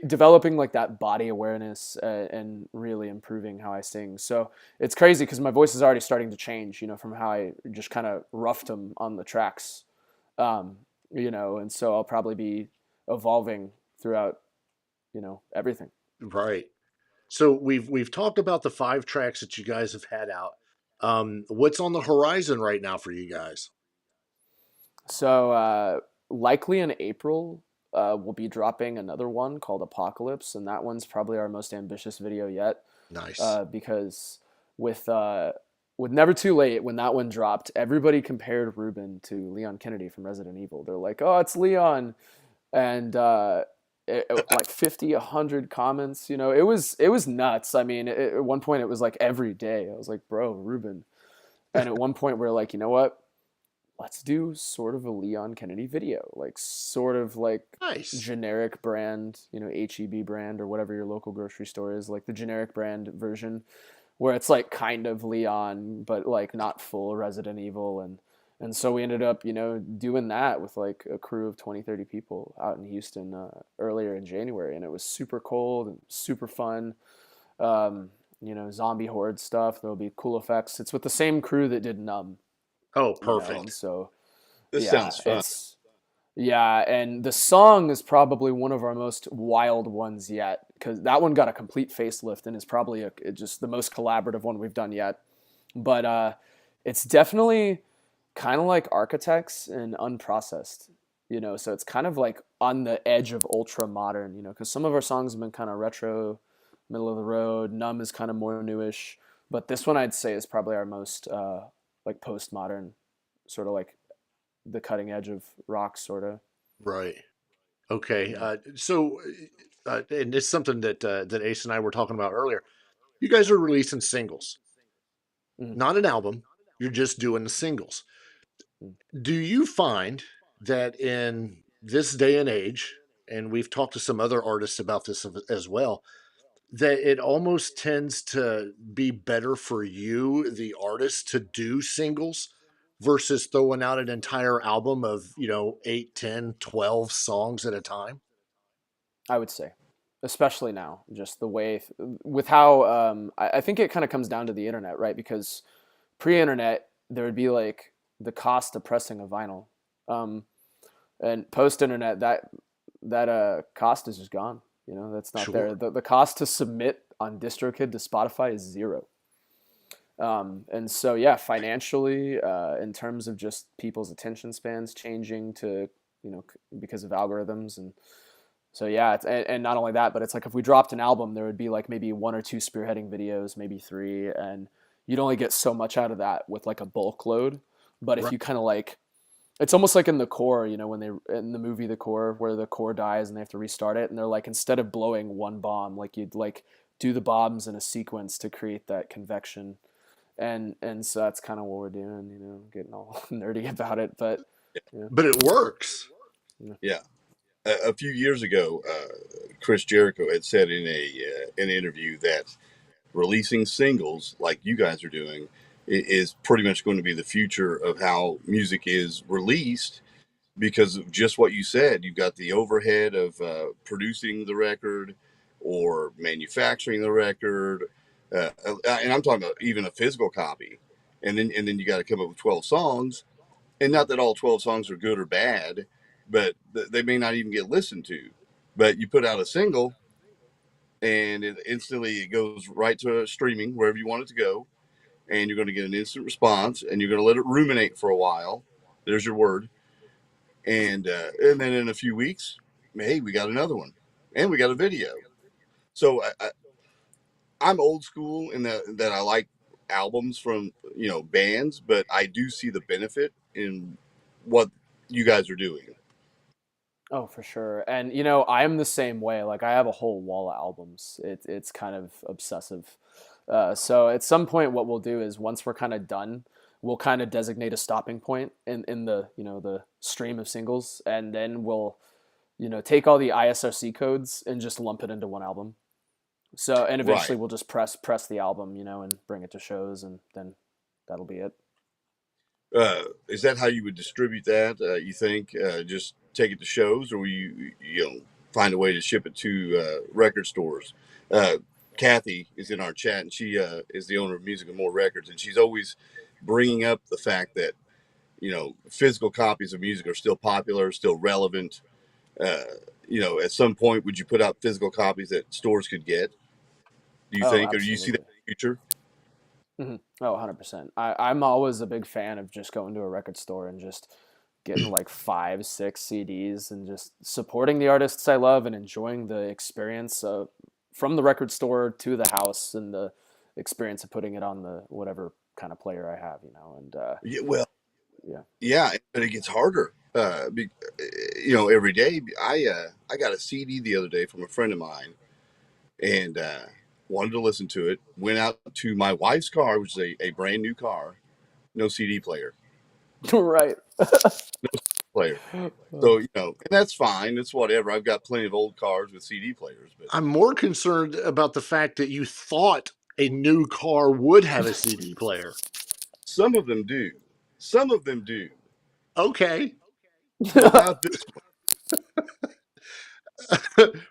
[SPEAKER 15] developing like that body awareness, and really improving how I sing. So it's crazy because my voice is already starting to change, from how I just kind of roughed them on the tracks, and so I'll probably be evolving throughout, everything.
[SPEAKER 14] Right. So we've talked about the 5 tracks that you guys have had out. What's on the horizon right now for you guys?
[SPEAKER 15] So likely in April, we'll be dropping another one called Apocalypse, and that one's probably our most ambitious video yet.
[SPEAKER 14] Nice.
[SPEAKER 15] Because with Never Too Late, when that one dropped, everybody compared Ruben to Leon Kennedy from Resident Evil. They're like, "Oh, it's Leon," and like 50, 100 comments. It was nuts. I mean, at one point it was like every day. I was like, "Bro, Ruben," and at one point we're like, "You know what? Let's do sort of a Leon Kennedy video, like sort of like
[SPEAKER 14] nice.
[SPEAKER 15] Generic brand, HEB brand or whatever your local grocery store is, like the generic brand version, where it's like kind of Leon, but like not full Resident Evil." And so we ended up, doing that with like a crew of 20, 30 people out in Houston earlier in January. And it was super cold and super fun. Zombie horde stuff. There'll be cool effects. It's with the same crew that did Numb.
[SPEAKER 14] Oh, perfect.
[SPEAKER 15] And so
[SPEAKER 4] this sounds fun.
[SPEAKER 15] Yeah, and the song is probably one of our most wild ones yet, because that one got a complete facelift and is probably just the most collaborative one we've done yet. But it's definitely kind of like Architects and unprocessed, so it's kind of like on the edge of ultra modern, because some of our songs have been kind of retro, middle of the road. Numb is kind of more newish, but this one I'd say is probably our most like postmodern, sort of like the cutting edge of rock, sort of.
[SPEAKER 14] Right. Okay. So and it's something that Ace and I were talking about earlier. You guys are releasing singles, not an album. You're just doing the singles. Do you find that in this day and age, and we've talked to some other artists about this as well, that it almost tends to be better for you, the artist, to do singles versus throwing out an entire album of, 8, 10, 12 songs at a time?
[SPEAKER 15] I would say, especially now, just the way with how I think it kind of comes down to the internet, right? Because pre-internet, there would be like the cost of pressing a vinyl, and post-internet, that cost is just gone. You know, that's not
[SPEAKER 14] Sure.
[SPEAKER 15] there. The cost to submit on DistroKid to Spotify is zero. And so, yeah, financially, in terms of just people's attention spans changing to, you know, because of algorithms. And so, yeah, and not only that, but it's like if we dropped an album, there would be like maybe 1 or 2 spearheading videos, maybe 3. And you'd only get so much out of that with like a bulk load. But if you kind of like, it's almost like in The Core, you know, when in the movie The Core, where the core dies and they have to restart it. And they're like, instead of blowing one bomb, like you'd like do the bombs in a sequence to create that convection. And so that's kind of what we're doing, you know, getting all nerdy about it. But
[SPEAKER 14] it works.
[SPEAKER 4] Yeah. A few years ago, Chris Jericho had said in an interview that releasing singles like you guys are doing is pretty much going to be the future of how music is released, because of just what you said. You've got the overhead of producing the record or manufacturing the record, and I'm talking about even a physical copy, and then you got to come up with 12 songs, and not that all 12 songs are good or bad, but they may not even get listened to. But you put out a single, and it goes right to streaming wherever you want it to go, and you're going to get an instant response, and you're going to let it ruminate for a while. There's your word. And then in a few weeks, hey, we got another one, and we got a video. So I'm old school in that I like albums from, you know, bands, but I do see the benefit in what you guys are doing.
[SPEAKER 15] Oh, for sure. And, you know, I'm the same way. Like, I have a whole wall of albums. It's kind of obsessive. So at some point, what we'll do is once we're kind of done, we'll kind of designate a stopping point in the, you know, the stream of singles. And then we'll, you know, take all the ISRC codes and just lump it into one album. So, and eventually we'll just press the album, you know, and bring it to shows, and then that'll be it.
[SPEAKER 4] Is that how you would distribute that? You think just take it to shows, or will you know, find a way to ship it to record stores? Kathy is in our chat, and she is the owner of Music and More Records, and she's always bringing up the fact that, you know, physical copies of music are still popular, still relevant. You know, at some point, would you put out physical copies that stores could get? Do you think,
[SPEAKER 15] absolutely.
[SPEAKER 4] or do you see that in the future?
[SPEAKER 15] Mm-hmm. Oh, 100%. I'm always a big fan of just going to a record store and just getting like 5, 6 CDs and just supporting the artists I love and enjoying the experience from the record store to the house, and the experience of putting it on the whatever kind of player I have, you know. And
[SPEAKER 4] yeah, but it gets harder. You know, every day. I got a CD the other day from a friend of mine, and wanted to listen to it. Went out to my wife's car, which is a brand new car, no CD player.
[SPEAKER 15] Right.
[SPEAKER 4] No player. So, you know, and that's fine. It's whatever. I've got plenty of old cars with CD players. But
[SPEAKER 14] I'm more concerned about the fact that you thought a new car would have a CD player.
[SPEAKER 4] Some of them do. Some of them do.
[SPEAKER 14] Okay.
[SPEAKER 4] Not this
[SPEAKER 14] one.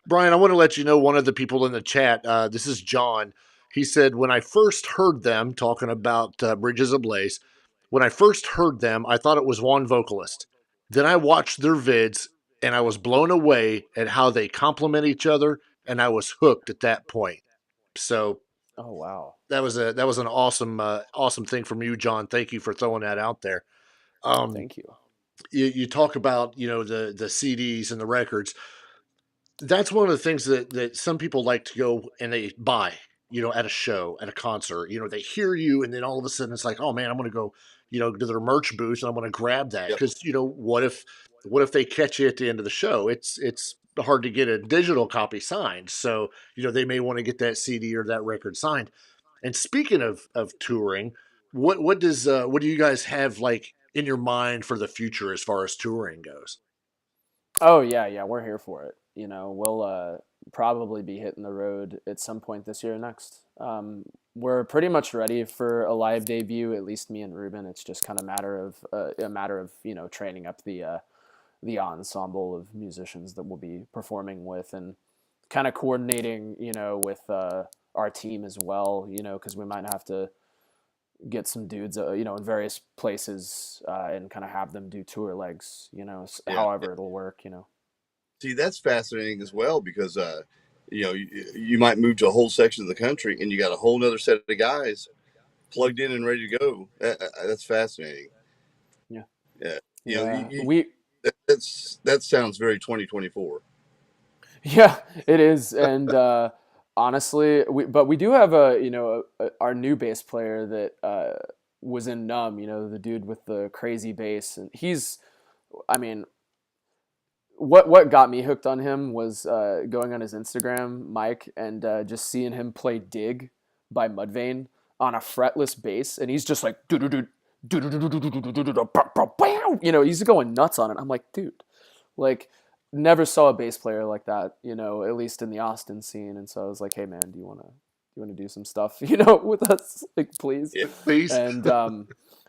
[SPEAKER 14] Brien, I want to let you know, one of the people in the chat, this is John. He said, when I first heard them talking about Bridges Ablaze, when I first heard them, I thought it was one vocalist. Then I watched their vids, and I was blown away at how they complement each other, and I was hooked at that point. So,
[SPEAKER 15] oh wow,
[SPEAKER 14] that was an awesome thing from you, John. Thank you for throwing that out there.
[SPEAKER 15] Thank you.
[SPEAKER 14] You talk about, you know, the CDs and the records. That's one of the things that some people like to go and they buy, you know, at a show, at a concert. You know, they hear you, and then all of a sudden it's like, oh man, I'm going to go, you know, to their merch booth, and I'm going to grab that because, you know, what if they catch you at the end of the show? It's hard to get a digital copy signed, so, you know, they may want to get that CD or that record signed. And speaking of touring, what do you guys have like in your mind for the future as far as touring goes?
[SPEAKER 15] Oh yeah, we're here for it. You know, we'll probably be hitting the road at some point this year or next. We're pretty much ready for a live debut, at least me and Ruben. It's just kind of a matter of, you know, training up the ensemble of musicians that we'll be performing with, and kind of coordinating, you know, with our team as well, you know, because we might have to get some dudes, you know, in various places and kind of have them do tour legs, you know, however it'll work, you know.
[SPEAKER 4] See, that's fascinating as well, because you might move to a whole section of the country and you got a whole nother set of guys plugged in and ready to go. That's fascinating.
[SPEAKER 15] Yeah.
[SPEAKER 4] Yeah. That sounds very 2024.
[SPEAKER 15] Yeah, it is. And honestly, we do have our new bass player that was in Numb, the dude with the crazy bass. And what got me hooked on him was going on his Instagram, Mike, and just seeing him play Dig by Mudvayne on a fretless bass. And he's just like, he's going nuts on it. I'm like, dude, like, never saw a bass player like that, at least in the Austin scene. And so I was like, hey man, do you want to do some stuff, with us, like, please?
[SPEAKER 14] Yeah, please.
[SPEAKER 15] And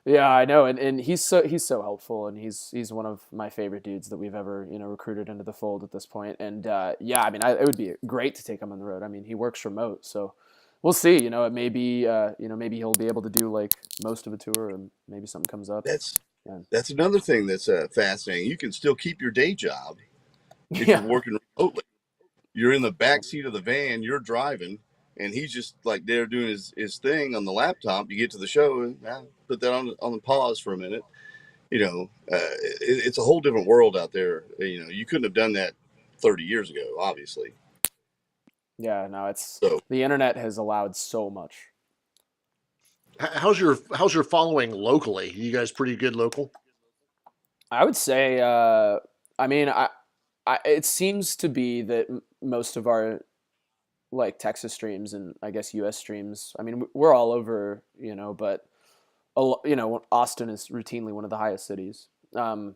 [SPEAKER 15] yeah, I know. And he's so helpful, and he's one of my favorite dudes that we've ever, recruited into the fold at this point. And yeah, it would be great to take him on the road. He works remote, so we'll see. It may be, maybe he'll be able to do like most of a tour, and maybe something comes up.
[SPEAKER 4] That's another thing that's fascinating. You can still keep your day job if
[SPEAKER 15] Yeah.
[SPEAKER 4] you're working remotely. You're in the back seat of the van, you're driving, and he's just like there doing his thing on the laptop. You get to the show and put that on the pause for a minute. It's a whole different world out there. You couldn't have done that 30 years ago, obviously.
[SPEAKER 15] Yeah, no, the internet has allowed so much.
[SPEAKER 14] How's your following locally? You guys pretty good local?
[SPEAKER 15] I would say, it seems to be that most of our like Texas streams and I guess US streams, we're all over, but Austin is routinely one of the highest cities. And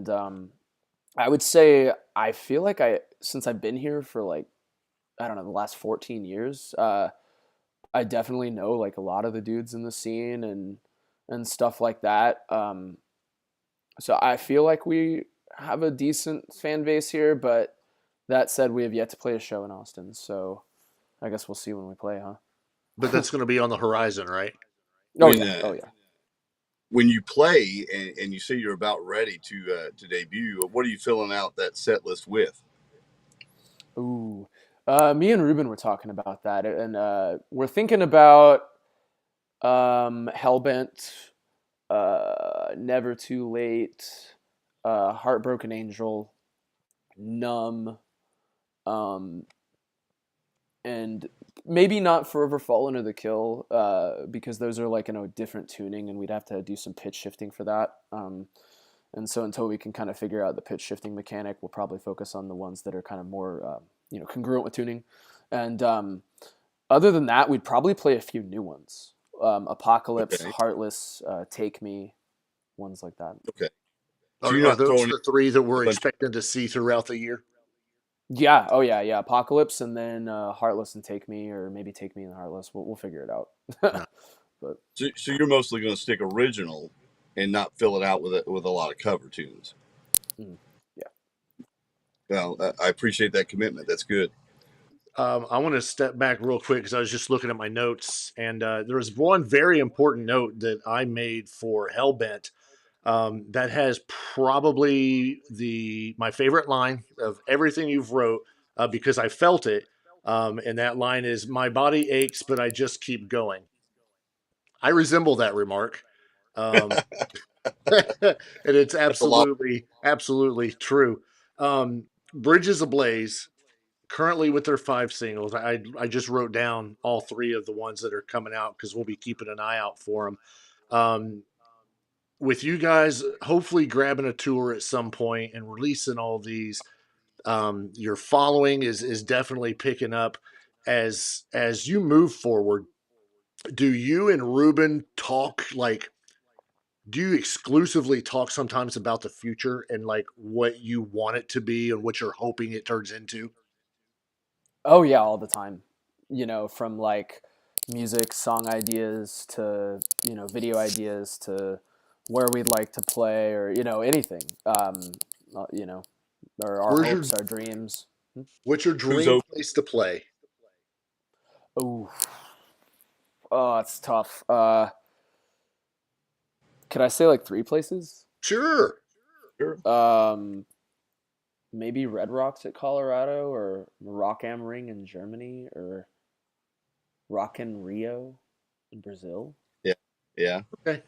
[SPEAKER 15] I would say I feel like since I've been here for like, I don't know, the last 14 years, I definitely know like a lot of the dudes in the scene and stuff like that. So I feel like we have a decent fan base here, but that said, we have yet to play a show in Austin, so I guess we'll see when we play, huh?
[SPEAKER 14] But that's going to be on the horizon, right?
[SPEAKER 15] Oh yeah.
[SPEAKER 4] When you play and you say you're about ready to debut, what are you filling out that set list with?
[SPEAKER 15] Ooh, me and Ruben were talking about that, and we're thinking about Hellbent, Never Too Late, Heartbroken Angel, Numb, and maybe not Forever Fallen or The Kill, because those are like in a different tuning, and we'd have to do some pitch shifting for that. And so until we can kind of figure out the pitch shifting mechanic, we'll probably focus on the ones that are kind of more, congruent with tuning. And other than that, we'd probably play a few new ones. Apocalypse, okay. Heartless, Take Me, ones like that.
[SPEAKER 4] Okay.
[SPEAKER 14] So are those the three that we're expecting to see throughout the year?
[SPEAKER 15] Yeah. Oh yeah. Apocalypse, and then Heartless and Take Me, or maybe Take Me and Heartless. We'll figure it out. But
[SPEAKER 4] so you're mostly going to stick original and not fill it out with a lot of cover tunes.
[SPEAKER 15] Yeah.
[SPEAKER 4] Well, I appreciate that commitment. That's good.
[SPEAKER 14] I want to step back real quick because I was just looking at my notes, and there was one very important note that I made for Hellbent. That has probably my favorite line of everything you've wrote, because I felt it. And that line is, "My body aches, but I just keep going." I resemble that remark. And it's absolutely true. Bridges Ablaze, currently with their 5 singles. I just wrote down all 3 of the ones that are coming out because we'll be keeping an eye out for them. With you guys hopefully grabbing a tour at some point and releasing all these, your following is definitely picking up as you move forward. Do you and Ruben talk, like, do you exclusively talk sometimes about the future and like what you want it to be and what you're hoping it turns into?
[SPEAKER 15] Oh yeah, all the time. From like music, song ideas to, video ideas to where we'd like to play, or anything, or our hopes, our dreams.
[SPEAKER 14] What's your dream place to play?
[SPEAKER 15] Oh, it's tough. Could I say like 3 places?
[SPEAKER 14] Sure.
[SPEAKER 15] maybe Red Rocks at Colorado, or Rock am Ring in Germany, or Rock in Rio in Brazil.
[SPEAKER 4] Yeah. Yeah.
[SPEAKER 14] Okay.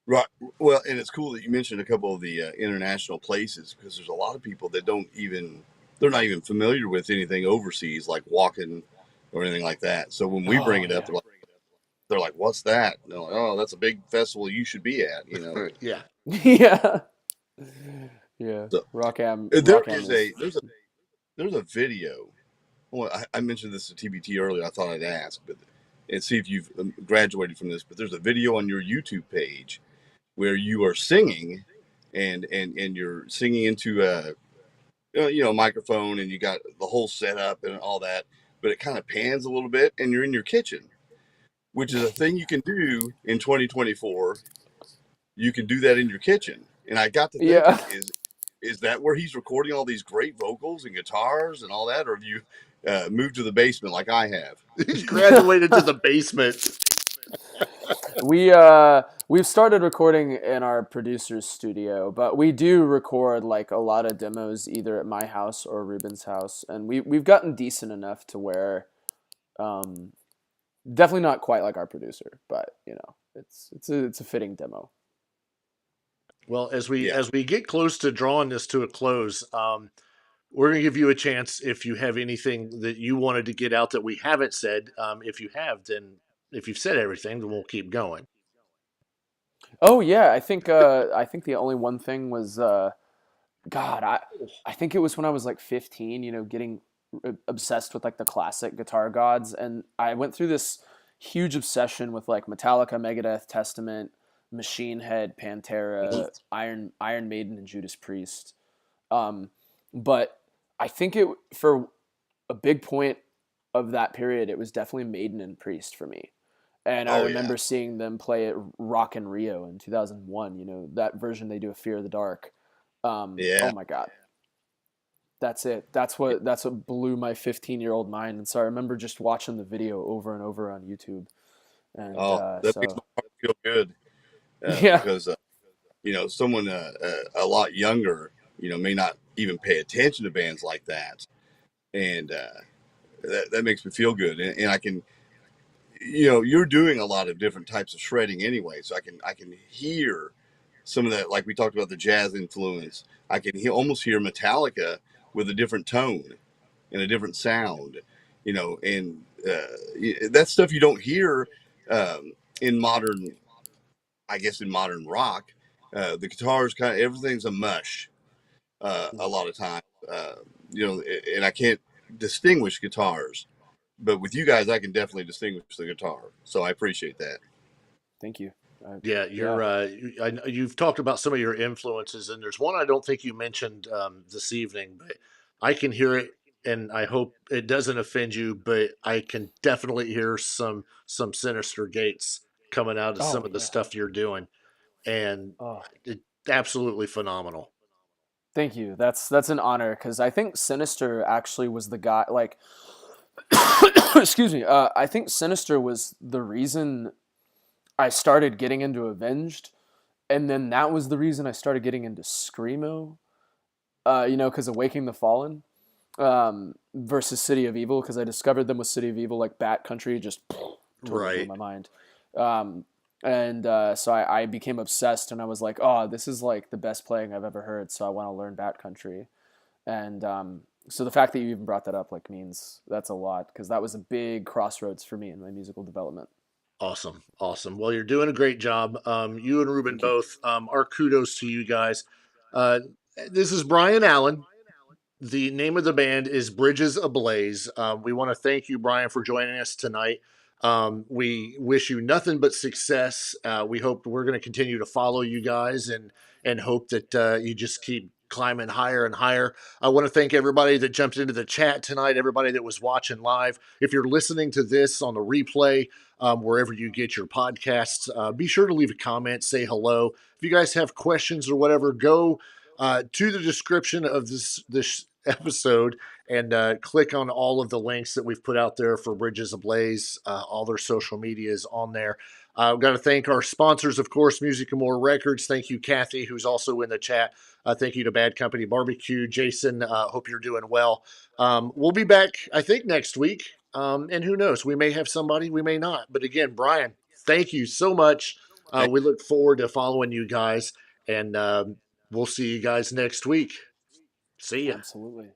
[SPEAKER 4] Right. Well, and it's cool that you mentioned a couple of the international places, because there's a lot of people that they're not even familiar with anything overseas, like walking or anything like that. So when we bring it up, they're like, what's that? And they're like, oh, that's a big festival you should be at, you know?
[SPEAKER 14] Yeah.
[SPEAKER 15] Yeah. Yeah.
[SPEAKER 4] So,
[SPEAKER 15] Rock am.
[SPEAKER 4] there's a video. Well, I mentioned this to TBT earlier. I thought I'd ask, and see if you've graduated from this. But there's a video on your YouTube page where you are singing, and you're singing into a microphone, and you got the whole setup and all that. But it kind of pans a little bit, and you're in your kitchen, which is a thing you can do in 2024. You can do that in your kitchen, and I got to thinking, is that where he's recording all these great vocals and guitars and all that, or have you moved to the basement like I have?
[SPEAKER 14] He's graduated to the basement.
[SPEAKER 15] We've started recording in our producer's studio, but we do record like a lot of demos either at my house or Ruben's house, and we've gotten decent enough to where, definitely not quite like our producer, but it's a fitting demo.
[SPEAKER 14] Well, as we get close to drawing this to a close, we're going to give you a chance if you have anything that you wanted to get out that we haven't said. If you have, then if you've said everything, then we'll keep going.
[SPEAKER 15] Oh yeah, I think the only one thing was, I think it was when I was like 15, getting obsessed with like the classic guitar gods, and I went through this huge obsession with like Metallica, Megadeth, Testament, Machine Head, Pantera, Iron Maiden, and Judas Priest. But I think for a big point of that period, it was definitely Maiden and Priest for me. And I remember seeing them play at Rock in Rio in 2001, that version they do of Fear of the Dark. Oh my God. That's it. That's what blew my 15-year-old mind. And so I remember just watching the video over and over on YouTube. And
[SPEAKER 4] that makes my heart feel good. Because someone a lot younger, may not even pay attention to bands like that, and that makes me feel good. And I can, you're doing a lot of different types of shredding anyway, so I can hear some of that, like we talked about the jazz influence. I can almost hear Metallica with a different tone and a different sound, and that's stuff you don't hear in modern. I guess in modern rock, the guitars everything's a mush a lot of times, and I can't distinguish guitars, but with you guys, I can definitely distinguish the guitar. So I appreciate that.
[SPEAKER 15] Thank you.
[SPEAKER 14] You've talked about some of your influences, and there's one I don't think you mentioned this evening, but I can hear it, and I hope it doesn't offend you, but I can definitely hear some Sinister Gates coming out of some of the stuff you're doing, and it's absolutely phenomenal.
[SPEAKER 15] Thank you. That's an honor, because I think Sinister actually was the guy. Like, excuse me. I think Sinister was the reason I started getting into Avenged, and then that was the reason I started getting into Screamo. Because of Waking the Fallen versus City of Evil, because I discovered them with City of Evil, like Bat Country, just totally blew my mind. So I became obsessed, and I was like, oh, this is like the best playing I've ever heard, so I want to learn Bat Country. And so the fact that you even brought that up means that's a lot, because that was a big crossroads for me in my musical development.
[SPEAKER 14] Awesome. Well, you're doing a great job. You and Ruben both. Our kudos to you guys. This is Brien Allen. The name of the band is Bridges Ablaze. We want to thank you, Brien, for joining us tonight. We wish you nothing but success. We hope we're going to continue to follow you guys and hope that you just keep climbing higher and higher. I want to thank everybody that jumped into the chat tonight, everybody that was watching live. If you're listening to this on the replay, wherever you get your podcasts, be sure to leave a comment, say hello. If you guys have questions or whatever, go to the description of this episode and click on all of the links that we've put out there for Bridges Ablaze. All their social media is on there. I've got to thank our sponsors, of course, Music and More Records. Thank you, Kathy, who's also in the chat. Thank you to Bad Company Barbecue. Jason, hope you're doing well. We'll be back, I think, next week. And who knows? We may have somebody, we may not. But again, Brien, thank you so much. We look forward to following you guys. And we'll see you guys next week. See ya.
[SPEAKER 15] Absolutely.